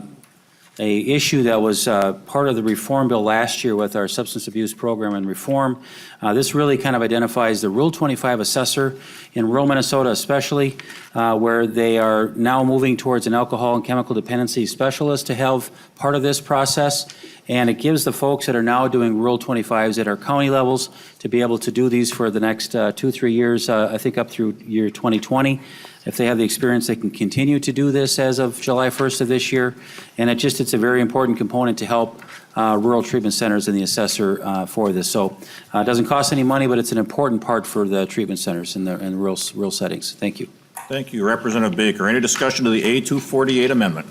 issue that was part of the reform bill last year with our substance abuse program and reform. This really kind of identifies the Rule 25 assessor in rural Minnesota especially, where they are now moving towards an alcohol and chemical dependency specialist to have part of this process. And it gives the folks that are now doing Rule 25s at our county levels to be able to do these for the next 2-3 years, I think up through year 2020. If they have the experience, they can continue to do this as of July 1st of this year. And it's a very important component to help rural treatment centers and the assessor for this. So it doesn't cost any money, but it's an important part for the treatment centers in the rural settings. Thank you. Thank you, Representative Baker. Any discussion to the A248 amendment?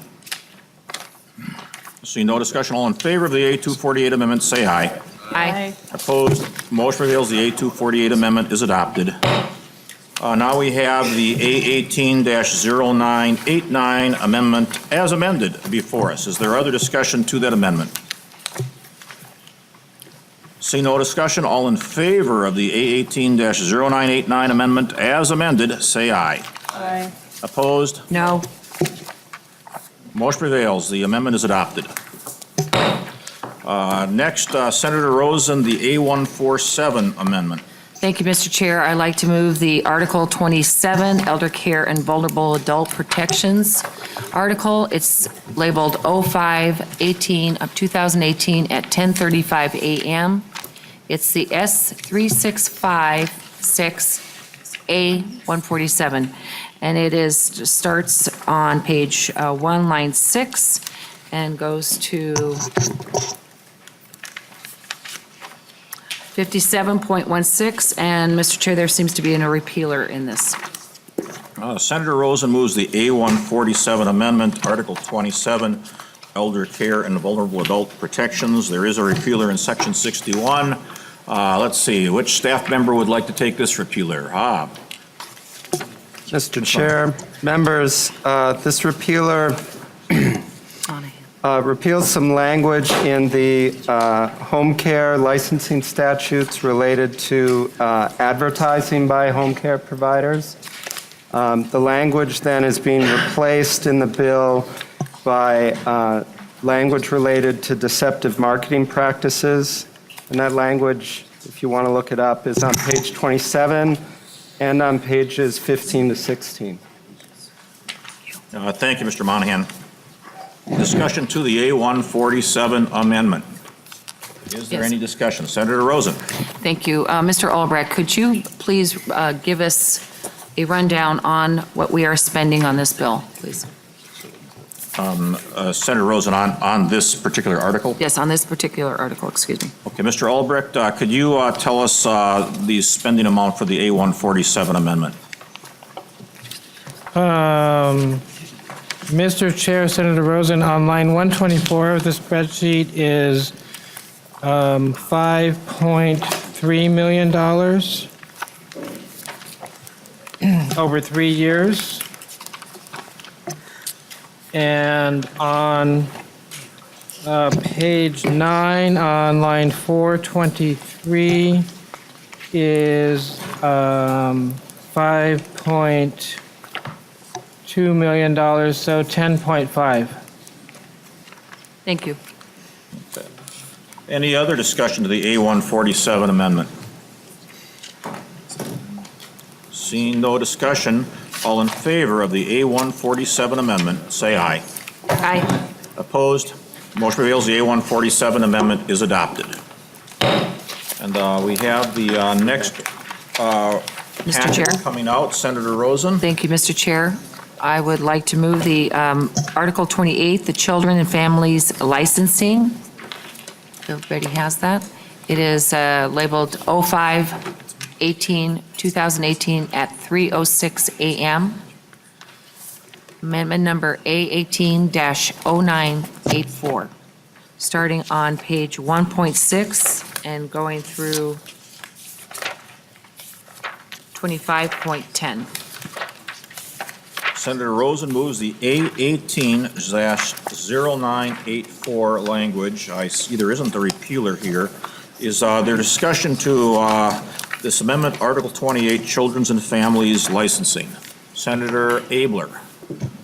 Seeing no discussion, all in favor of the A248 amendment, say aye. Aye. Opposed? Motion prevails. The A248 amendment is adopted. Now we have the A18-0989 amendment as amended before us. Is there other discussion to that amendment? See no discussion, all in favor of the A18-0989 amendment as amended, say aye. Aye. Opposed? No. Motion prevails. The amendment is adopted. Next, Senator Rosen, the A147 amendment. Thank you, Mr. Chair. I'd like to move the Article 27, Elder Care and Vulnerable Adult Protections article. It's labeled 05-18 of 2018 at 10:35 a.m. It's the S3656 A147. And it starts on page 1, line 6, and goes to 57.16. And Mr. Chair, there seems to be a repealer in this. Senator Rosen moves the A147 amendment, Article 27, Elder Care and Vulnerable Adult Protections. There is a repealer in Section 61. Let's see, which staff member would like to take this repealer? Mr. Chair, members, this repealer repeals some language in the home care licensing statutes related to advertising by home care providers. The language then is being replaced in the bill by language related to deceptive marketing practices. And that language, if you want to look it up, is on page 27 and on pages 15 to 16. Thank you, Mr. Monahan. Discussion to the A147 amendment. Is there any discussion? Senator Rosen. Thank you. Mr. Albrecht, could you please give us a rundown on what we are spending on this bill, please? Senator Rosen, on this particular article? Yes, on this particular article, excuse me. Okay, Mr. Albrecht, could you tell us the spending amount for the A147 amendment? Mr. Chair, Senator Rosen, on line 124 of the spreadsheet is $5.3 million. over 3 years. And on page 9, on line 423, is $5.2 million, so 10.5. Thank you. Any other discussion to the A147 amendment? Seeing no discussion, all in favor of the A147 amendment, say aye. Aye. Opposed? Motion prevails. The A147 amendment is adopted. And we have the next Mr. Chair. packet coming out. Senator Rosen. Thank you, Mr. Chair. I would like to move the Article 28, the Children and Families Licensing. Everybody has that. It is labeled 05/18/2018 at 3:06 a.m. Amendment number A18-0984, starting on page 1.6 and going through 25.10. Senator Rosen moves the A18-0984 language. I see there isn't a repealer here. Is there discussion to this amendment, Article 28, Children's and Families Licensing? Senator Abler.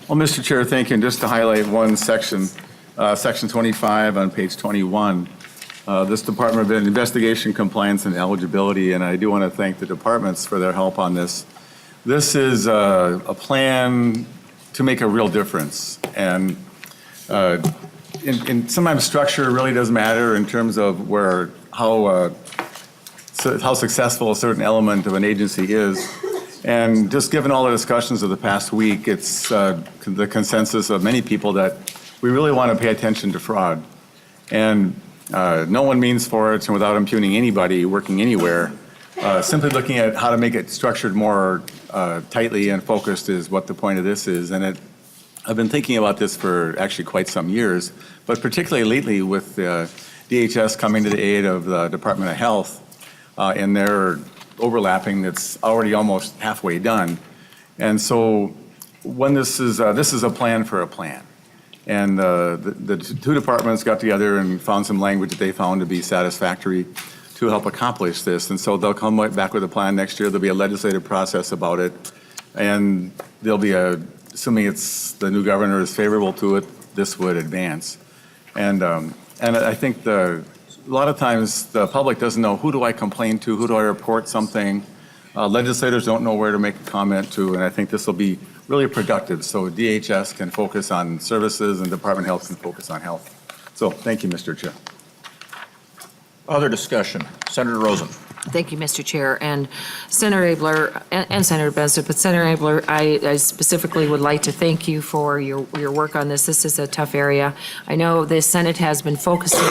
Well, Mr. Chair, thank you. And just to highlight one section, Section 25 on page 21, this Department of Investigation, Compliance, and Eligibility, and I do want to thank the departments for their help on this. This is a plan to make a real difference. And sometimes structure really does matter in terms of how successful a certain element of an agency is. And just given all the discussions of the past week, it's the consensus of many people that we really want to pay attention to fraud. And no one means for it, and without impugning anybody working anywhere, simply looking at how to make it structured more tightly and focused is what the point of this is. And I've been thinking about this for actually quite some years, but particularly lately with DHS coming to the aid of the Department of Health in their overlapping that's already almost halfway done. And so when this is a plan for a plan. And the two departments got together and found some language that they found to be satisfactory to help accomplish this. And so they'll come right back with a plan next year. There'll be a legislative process about it. And there'll be assuming the new governor is favorable to it, this would advance. And I think a lot of times the public doesn't know, who do I complain to? Who do I report something? Legislators don't know where to make a comment to. And I think this will be really productive. So DHS can focus on services and Department of Health can focus on health. So thank you, Mr. Chair. Other discussion. Senator Rosen. Thank you, Mr. Chair. And Senator Abler and Senator Benseth, but Senator Abler, I specifically would like to thank you for your work on this. This is a tough area. I know the Senate has been focusing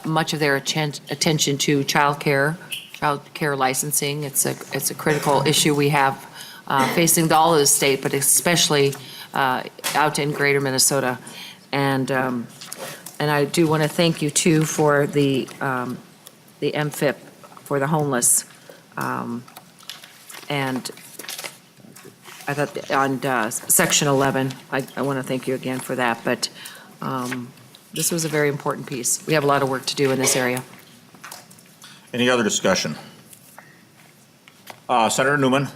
much of their attention to child care licensing. It's a critical issue we have facing all of the state, but especially out in greater Minnesota. And I do want to thank you too for the MFIP for the homeless. And I thought on section 11, I want to thank you again for that. But this was a very important piece. We have a lot of work to do in this area. Any other discussion? Senator Newman.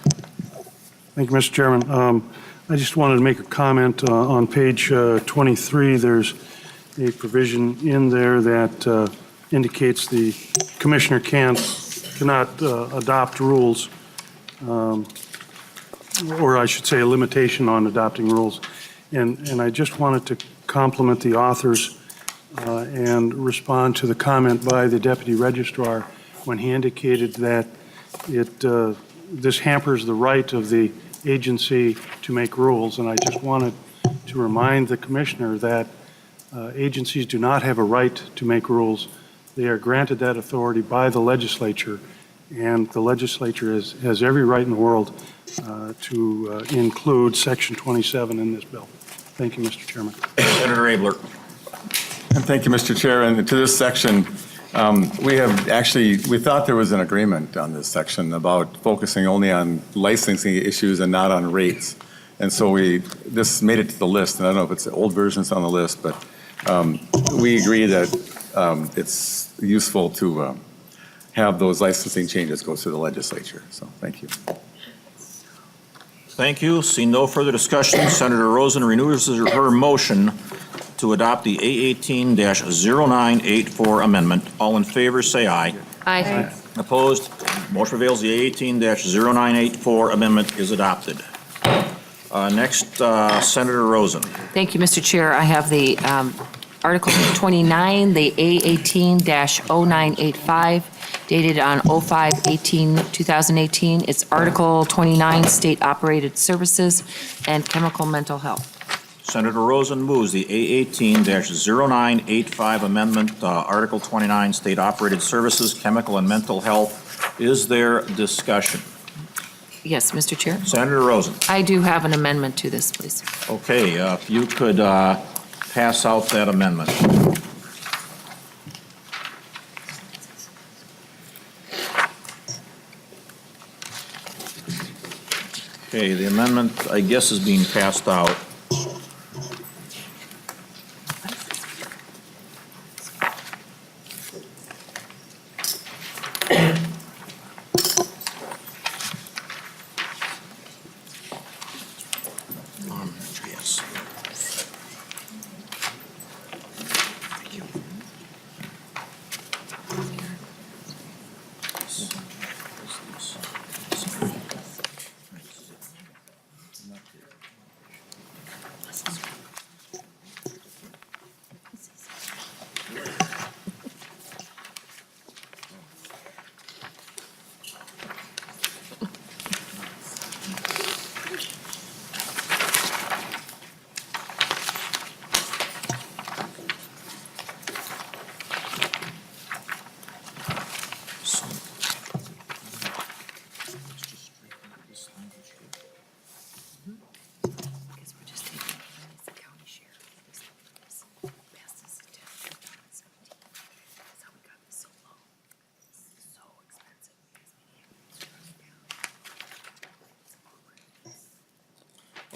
Thank you, Mr. Chairman. I just wanted to make a comment on page 23. There's a provision in there that indicates the commissioner cannot adopt rules, or I should say a limitation on adopting rules. And I just wanted to compliment the authors and respond to the comment by the deputy registrar when he indicated that this hampers the right of the agency to make rules. And I just wanted to remind the commissioner that agencies do not have a right to make rules. They are granted that authority by the legislature, and the legislature has every right in the world to include Section 27 in this bill. Thank you, Mr. Chairman. Senator Abler. And thank you, Mr. Chair. And to this section, We have actually, we thought there was an agreement on this section about focusing only on licensing issues and not on rates. And so this made it to the list, and I don't know if it's the old version that's on the list, but we agree that it's useful to have those licensing changes go through the legislature. So thank you. Thank you. See no further discussion. Senator Rosen renews her motion to adopt the A18-0984 amendment. All in favor, say aye. Aye. Opposed? Motion prevails. The A18-0984 amendment is adopted. Next, Senator Rosen. Thank you, Mr. Chair. I have the Article 29, the A18-0985, dated on 05/18/2018. It's Article 29, State Operated Services and Chemical Mental Health. Senator Rosen moves the A18-0985 amendment, Article 29, State Operated Services, Chemical and Mental Health. Is there discussion? Yes, Mr. Chair. Senator Rosen. I do have an amendment to this, please. Okay, if you could pass out that amendment. Okay, the amendment, I guess, is being passed out. Yes.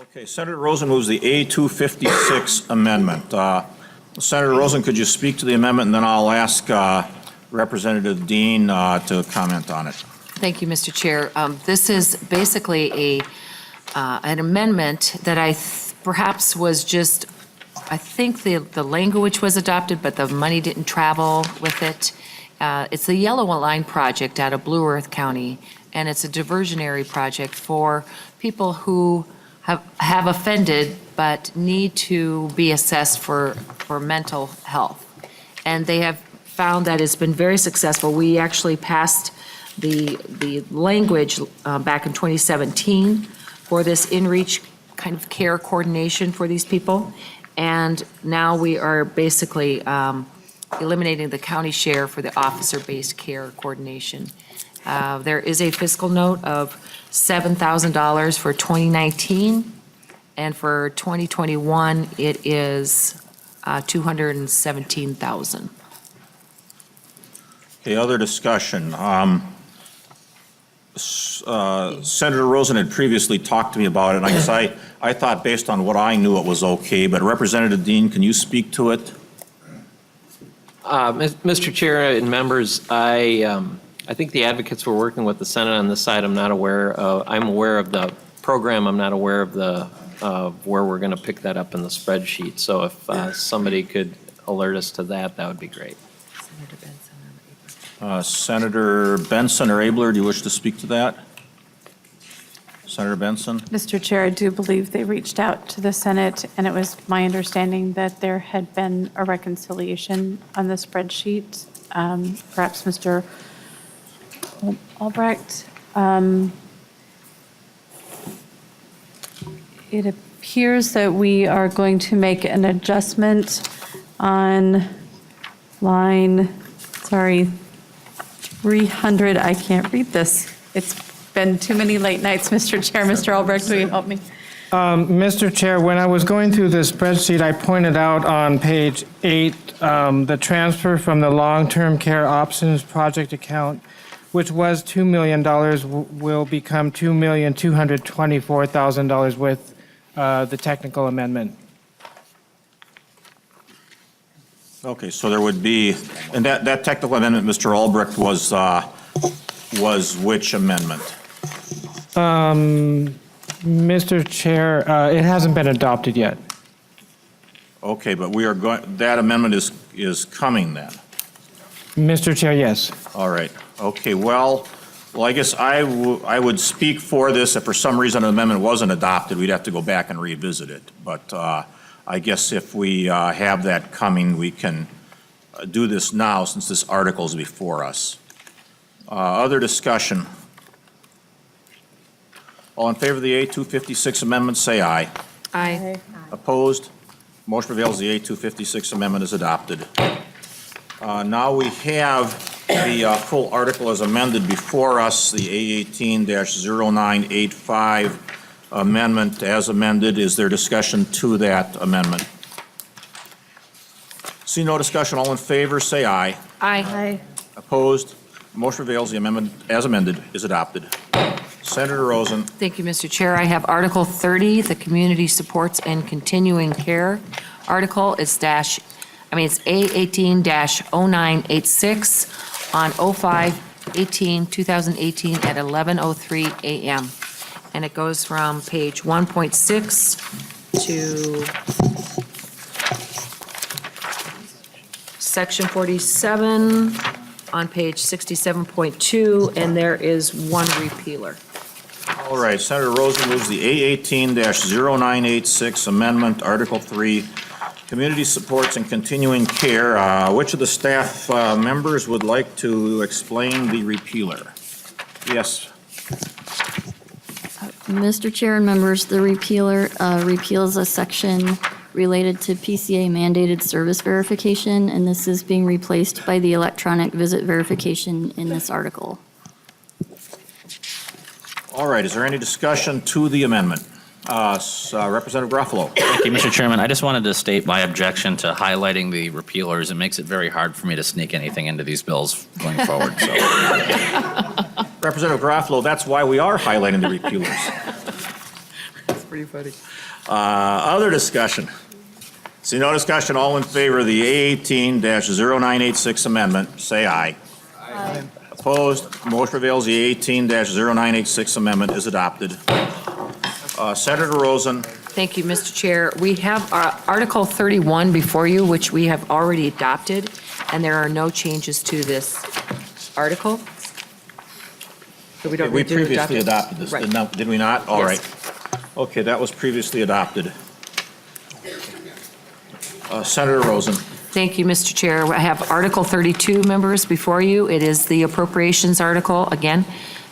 Okay, Senator Rosen moves the A256 amendment. Senator Rosen, could you speak to the amendment, and then I'll ask Representative Dean to comment on it. Thank you, Mr. Chair. This is basically an amendment that perhaps was just, I think the language was adopted, but the money didn't travel with it. It's the Yellow Line project out of Blue Earth County, and it's a diversionary project for people who have offended but need to be assessed for mental health. And they have found that it's been very successful. We actually passed the language back in 2017 for this in-reach kind of care coordination for these people. And now we are basically eliminating the county share for the officer-based care coordination. There is a fiscal note of $7,000 for 2019, and for 2021, it is $217,000. Okay, other discussion. Senator Rosen had previously talked to me about it, and I guess I thought based on what I knew it was okay, but Representative Dean, can you speak to it? Mr. Chair and members, I think the advocates were working with the Senate on this side. I'm not aware of, I'm aware of the program. I'm not aware of where we're going to pick that up in the spreadsheet. So if somebody could alert us to that, that would be great. Senator Benson or Abler, do you wish to speak to that? Senator Benson? Mr. Chair, I do believe they reached out to the Senate, and it was my understanding that there had been a reconciliation on the spreadsheet. Perhaps Mr. Albrecht. It appears that we are going to make an adjustment on line, 300. I can't read this. It's been too many late nights, Mr. Chair. Mr. Albrecht, will you help me? Mr. Chair, when I was going through the spreadsheet, I pointed out on page 8, the transfer from the long-term care options project account, which was $2 million, will become $2,224,000 with the technical amendment. Okay, so there would be, and that technical amendment, Mr. Albrecht, was which amendment? Mr. Chair, it hasn't been adopted yet. Okay, but we are going, that amendment is coming then. Mr. Chair, yes. All right. Okay, well, I guess I would speak for this. If for some reason an amendment wasn't adopted, we'd have to go back and revisit it. But I guess if we have that coming, we can do this now since this article is before us. Other discussion? All in favor of the A256 amendment, say aye. Aye. Opposed? Motion prevails. The A256 amendment is adopted. Now we have the full article as amended before us, the A18-0985 amendment as amended. Is there discussion to that amendment? See no discussion. All in favor, say aye. Aye. Opposed? Motion prevails. The amendment as amended is adopted. Senator Rosen. Thank you, Mr. Chair. I have Article 30, the Community Supports and Continuing Care article. It's A18-0986 on 05/18/2018 at 11:03 a.m. And it goes from page 1.6 to section 47 on page 67.2, and there is one repealer. All right, Senator Rosen moves the A18-0986 amendment, Article 3, Community Supports and Continuing Care. Which of the staff members would like to explain the repealer? Yes. Mr. Chair and members, the repealer repeals a section related to PCA mandated service verification, and this is being replaced by the electronic visit verification in this article. All right, is there any discussion to the amendment? Representative Gruffalo. Thank you, Mr. Chairman. I just wanted to state my objection to highlighting the repealers. It makes it very hard for me to sneak anything into these bills going forward. So. Representative Gruffalo, that's why we are highlighting the repealers. That's pretty funny. Other discussion? See no discussion, all in favor of the A18-0986 amendment, say aye. Aye. Opposed? Motion prevails. The A18-0986 amendment is adopted. Senator Rosen. Thank you, Mr. Chair. We have Article 31 before you, which we have already adopted, and there are no changes to this article. So we don't We need to previously adopt adopted this, Right. did we not? All Yes. right. Okay, that was previously adopted. Senator Rosen. Thank you, Mr. Chair. I have Article 32, members, before you. It is the appropriations article. Again,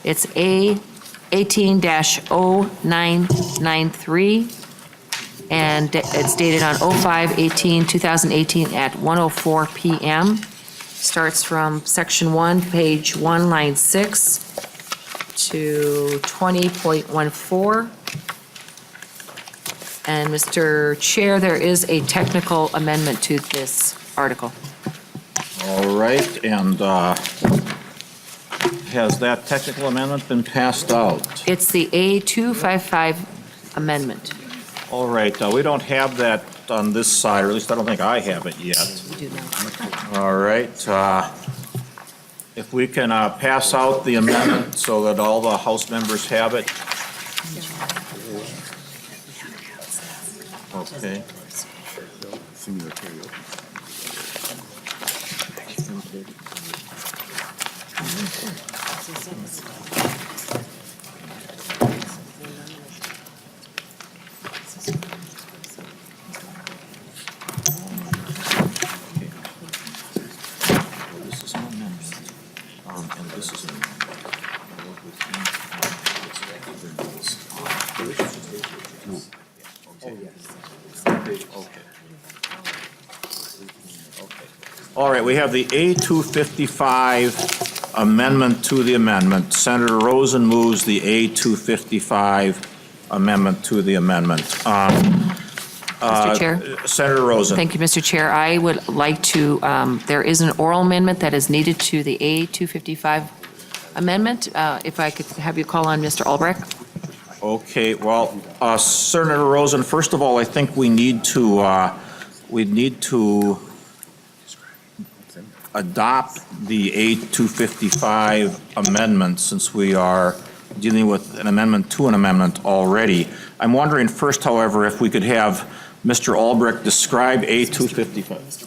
it's A18-0993, and it's dated on 05/18/2018 at 1:04 p.m. Starts from Section 1, Page 1, Line 6 to 20.14. And Mr. Chair, there is a technical amendment to this article. All right, and has that technical amendment been passed out? It's the A255 amendment. All right, we don't have that on this side, or at least I don't think I have it yet. We do now. All right, if we can pass out the amendment so that all the House members have it. Okay. All right, we have the A255 amendment to the amendment. Senator Rosen moves the A255 amendment to the amendment. Mr. Chair? Senator Rosen. Thank you, Mr. Chair. I would like to, there is an oral amendment that is needed to the A255 amendment. If I could have you call on Mr. Albrecht. Okay, well, Senator Rosen, first of all, I think we need to adopt the A255 amendment since we are dealing with an amendment to an amendment already. I'm wondering first, however, if we could have Mr. Albrecht describe A255.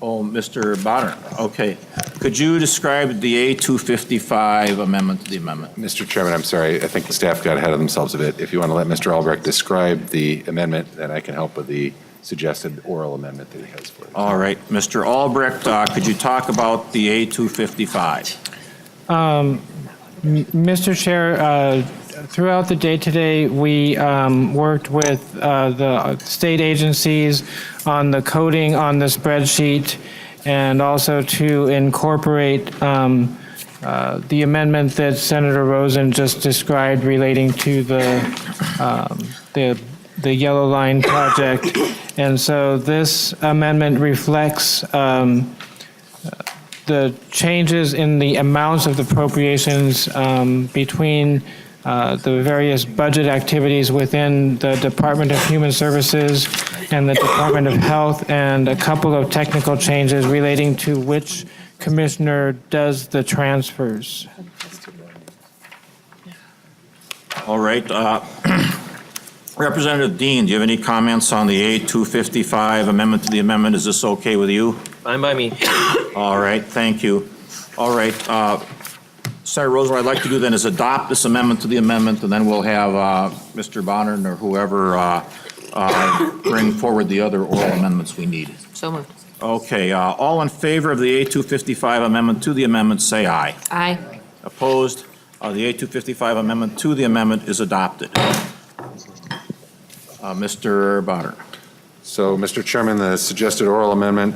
Oh, Mr. Bonner, okay. Could you describe the A255 amendment to the amendment? Mr. Chairman, I'm sorry. I think the staff got ahead of themselves a bit. If you want to let Mr. Albrecht describe the amendment, then I can help with the suggested oral amendment that he has for it. All right. Mr. Albrecht, could you talk about the A255? Mr. Chair, throughout the day today, we worked with the state agencies on the coding on the spreadsheet and also to incorporate the amendment that Senator Rosen just described relating to the Yellow Line project. And so this amendment reflects the changes in the amounts of the appropriations between the various budget activities within the Department of Human Services and the Department of Health, and a couple of technical changes relating to which commissioner does the transfers. All right. Representative Dean, do you have any comments on the A255 amendment to the amendment? Is this okay with you? Fine by me. All right, thank you. All right, Senator Rosen, what I'd like to do then is adopt this amendment to the amendment, and then we'll have Mr. Bonner or whoever bring forward the other oral amendments we need. So moved. Okay, all in favor of the A255 amendment to the amendment, say aye. Aye. Opposed? The A255 amendment to the amendment is adopted. Mr. Bonner. So, Mr. Chairman, the suggested oral amendment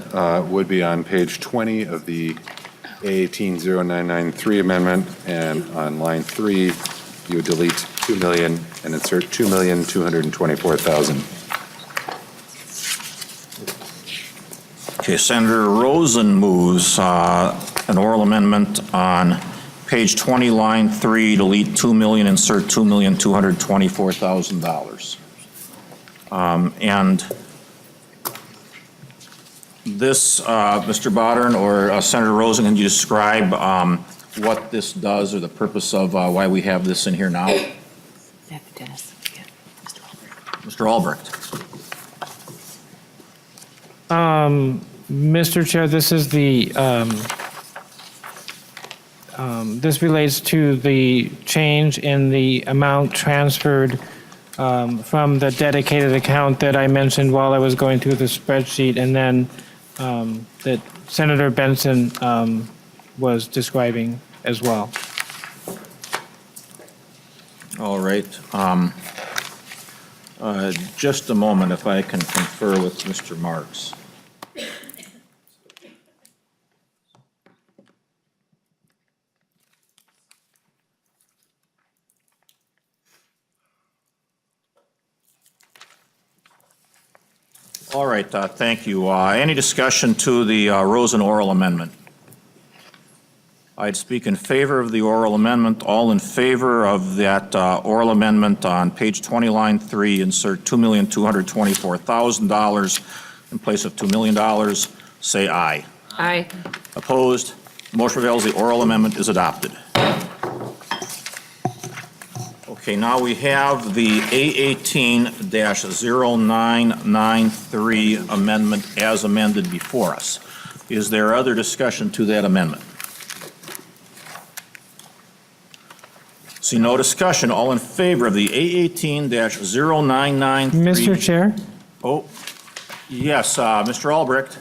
would be on page 20 of the A180993 amendment, and on line 3, you would delete 2 million and insert 2,224,000. Okay, Senator Rosen moves an oral amendment on page 20, line 3, delete 2 million, insert $2,224,000. And this, Mr. Bodern or Senator Rosen, can you describe what this does or the purpose of why we have this in here now? Dennis. Mr. Albrecht. Mr. Chair, this is the, this relates to the change in the amount transferred from the dedicated account that I mentioned while I was going through the spreadsheet, and then that Senator Benson was describing as well. All right. Just a moment, if I can confer with Mr. Marks. All right, thank you. Any discussion to the Rosen oral amendment? I'd speak in favor of the oral amendment. All in favor of that oral amendment on page 20, line 3, insert $2,224,000 in place of $2 million, say aye. Aye. Opposed? Motion prevails. The oral amendment is adopted. Okay, now we have the A18-0993 amendment as amended before us. Is there other discussion to that amendment? See no discussion. All in favor of the A18-0993? Mr. Chair? Oh, yes, Mr. Albrecht.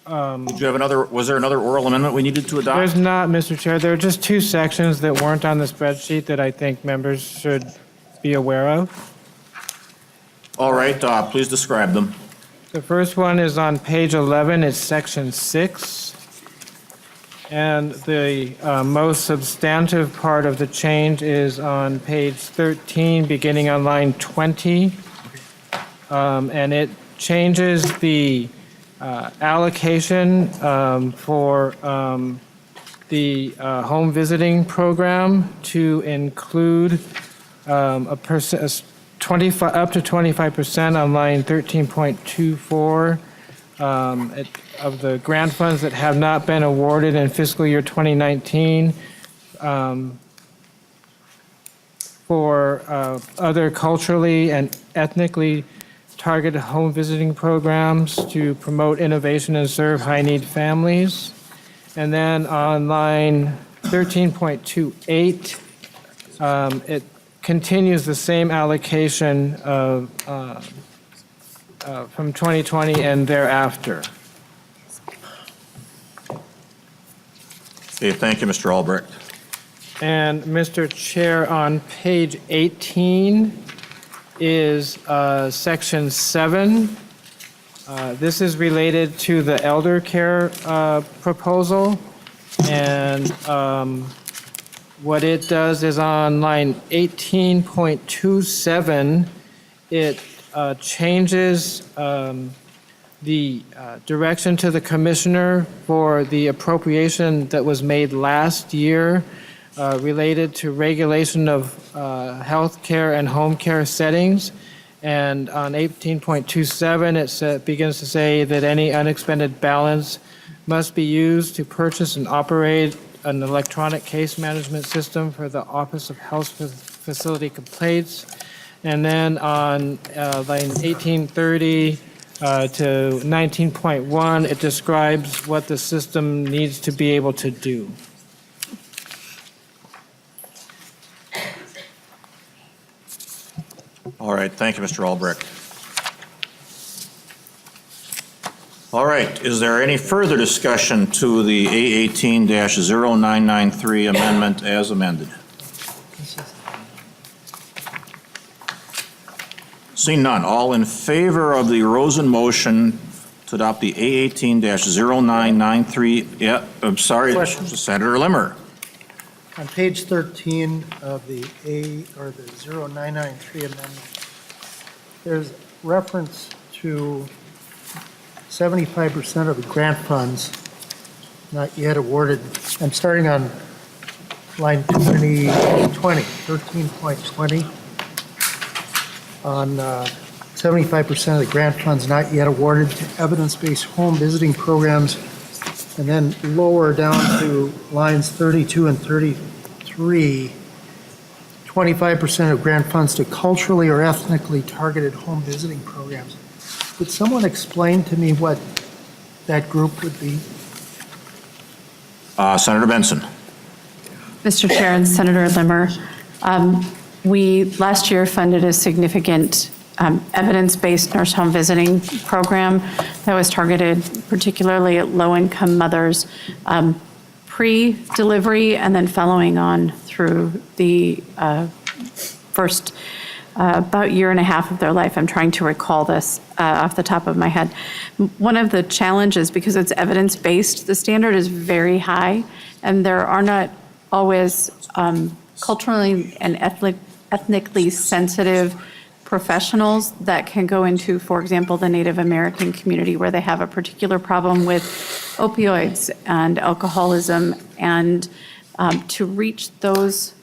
Did you have another, was there another oral amendment we needed to adopt? There's not, Mr. Chair. There are just two sections that weren't on the spreadsheet that I think members should be aware of. All right, please describe them. The first one is on page 11. It's section 6. And the most substantive part of the change is on page 13, beginning on line 20. And it changes the allocation for the home visiting program to include up to 25% on line 13.24 of the grant funds that have not been awarded in fiscal year 2019 for other culturally and ethnically targeted home visiting programs to promote innovation and serve high-need families. And then on line 13.28, it continues the same allocation of, from 2020 and thereafter. Okay, thank you, Mr. Albrecht. And Mr. Chair, on page 18 is section 7. This is related to the elder care proposal. And what it does is on line 18.27, it changes the direction to the commissioner for the appropriation that was made last year related to regulation of health care and home care settings. And on 18.27, it begins to say that any unexpended balance must be used to purchase and operate an electronic case management system for the Office of Health Facility Complaints. And then on line 1830 to 19.1, it describes what the system needs to be able to do. All right, thank you, Mr. Albrecht. All right, is there any further discussion to the A18-0993 amendment as amended? Seeing none, all in favor of the Rosen motion to adopt the A18-0993, yeah, I'm sorry, Question. Senator Limmer. On page 13 of the the 0993 amendment, there's reference to 75% of the grant funds not yet awarded. I'm starting on line 13.20. On 75% of the grant funds not yet awarded to evidence-based home visiting programs, and then lower down to lines 32 and 33, 25% of grant funds to culturally or ethnically targeted home visiting programs. Could someone explain to me what that group would be? Senator Benson. Mr. Chair and Senator Limmer, we last year funded a significant evidence-based nurse home visiting program that was targeted particularly at low-income mothers pre-delivery and then following on through the first about year and a half of their life. I'm trying to recall this off the top of my head. One of the challenges, because it's evidence-based, the standard is very high, and there are not always culturally and ethnically sensitive professionals that can go into, for example, the Native American community where they have a particular problem with opioids and alcoholism. And to reach those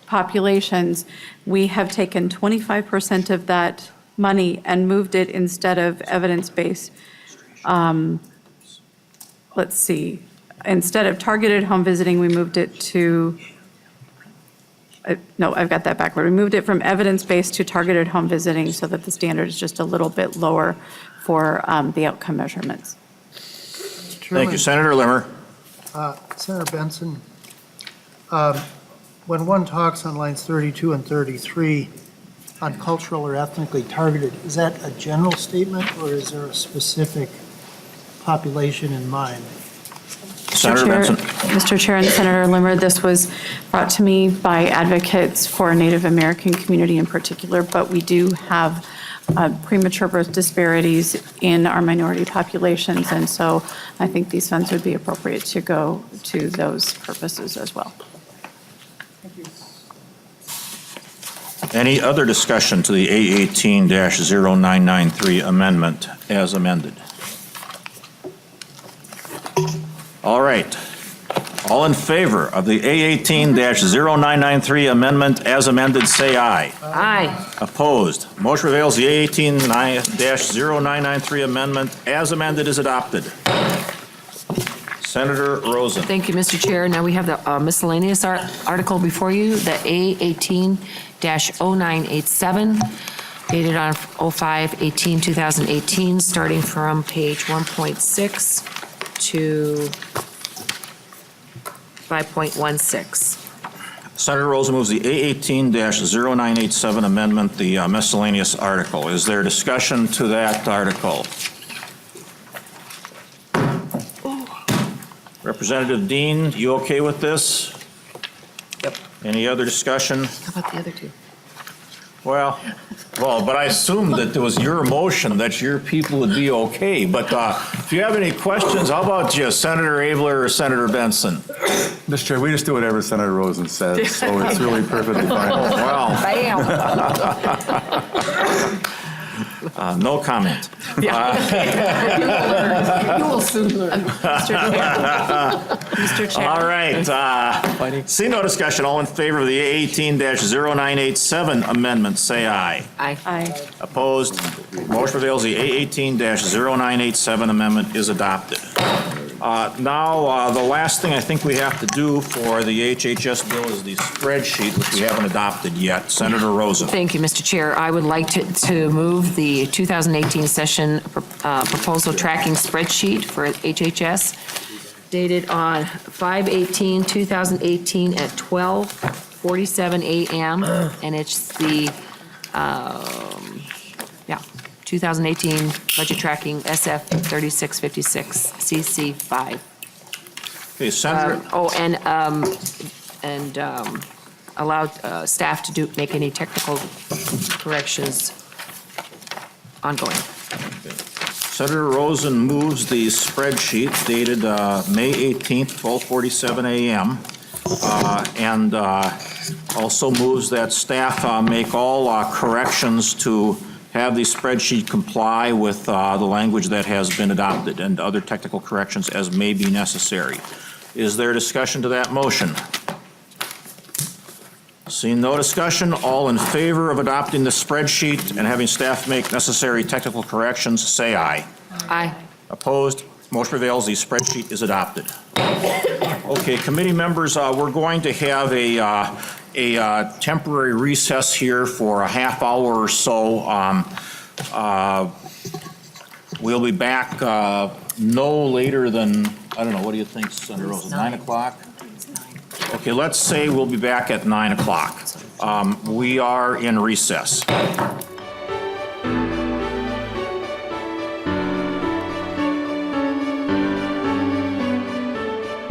populations, we have taken 25% of that money and moved it instead of evidence-based. Let's see, instead of targeted home visiting, we moved it to, no, I've got that backward. We moved it from evidence-based to targeted home visiting so that the standard is just a little bit lower for the outcome measurements. Thank you. Senator Limmer. Senator Benson, when one talks on lines 32 and 33 on cultural or ethnically targeted, is that a general statement or is there a specific population in mind? Senator Benson. Mr. Chair and Senator Limmer, this was brought to me by advocates for Native American community in particular, but we do have premature birth disparities in our minority populations. And so I think these funds would be appropriate to go to those purposes as well. Any other discussion to the A18-0993 amendment as amended? All right. All in favor of the A18-0993 amendment as amended, say aye. Aye. Opposed? Motion prevails. The A18-0993 amendment as amended is adopted. Senator Rosen. Thank you, Mr. Chair. Now we have the miscellaneous article before you, the A18-0987, dated on 05/18/2018, starting from page 1.6 to 5.16. Senator Rosen moves the A18-0987 amendment, the miscellaneous article. Is there discussion to that article? Representative Dean, you okay with this? Yep. Any other discussion? How about the other two? Well, but I assumed that it was your motion that your people would be okay. But if you have any questions, how about you, Senator Abler or Senator Benson? Mr. Chair, we just do whatever Senator Rosen says, so it's really perfectly fine. Oh, well. Bam. No comment. You will soon learn. Mr. Chair. All right. See no discussion. All in favor of the A18-0987 amendment, say aye. Aye. Aye. Opposed? Motion prevails. The A18-0987 amendment is adopted. Now, the last thing I think we have to do for the HHS bill is the spreadsheet, which we haven't adopted yet. Senator Rosen. Thank you, Mr. Chair. I would like to move the 2018 session proposal tracking spreadsheet for HHS, dated on 5/18/2018 at 12:47 a.m. And it's the 2018 budget tracking SF3656 CC5. Okay, Senator. Allow staff to make any technical corrections ongoing. Senator Rosen moves the spreadsheet dated May 18th, 12:47 a.m. And also moves that staff make all corrections to have the spreadsheet comply with the language that has been adopted and other technical corrections as may be necessary. Is there discussion to that motion? Seeing no discussion, all in favor of adopting the spreadsheet and having staff make necessary technical corrections, say aye. Aye. Opposed? Motion prevails. The spreadsheet is adopted. Okay, committee members, we're going to have a temporary recess here for a half hour or so. We'll be back no later than, I don't know, what do you think, Senator Rosen, 9 o'clock? Okay, let's say we'll be back at 9 o'clock. We are in recess.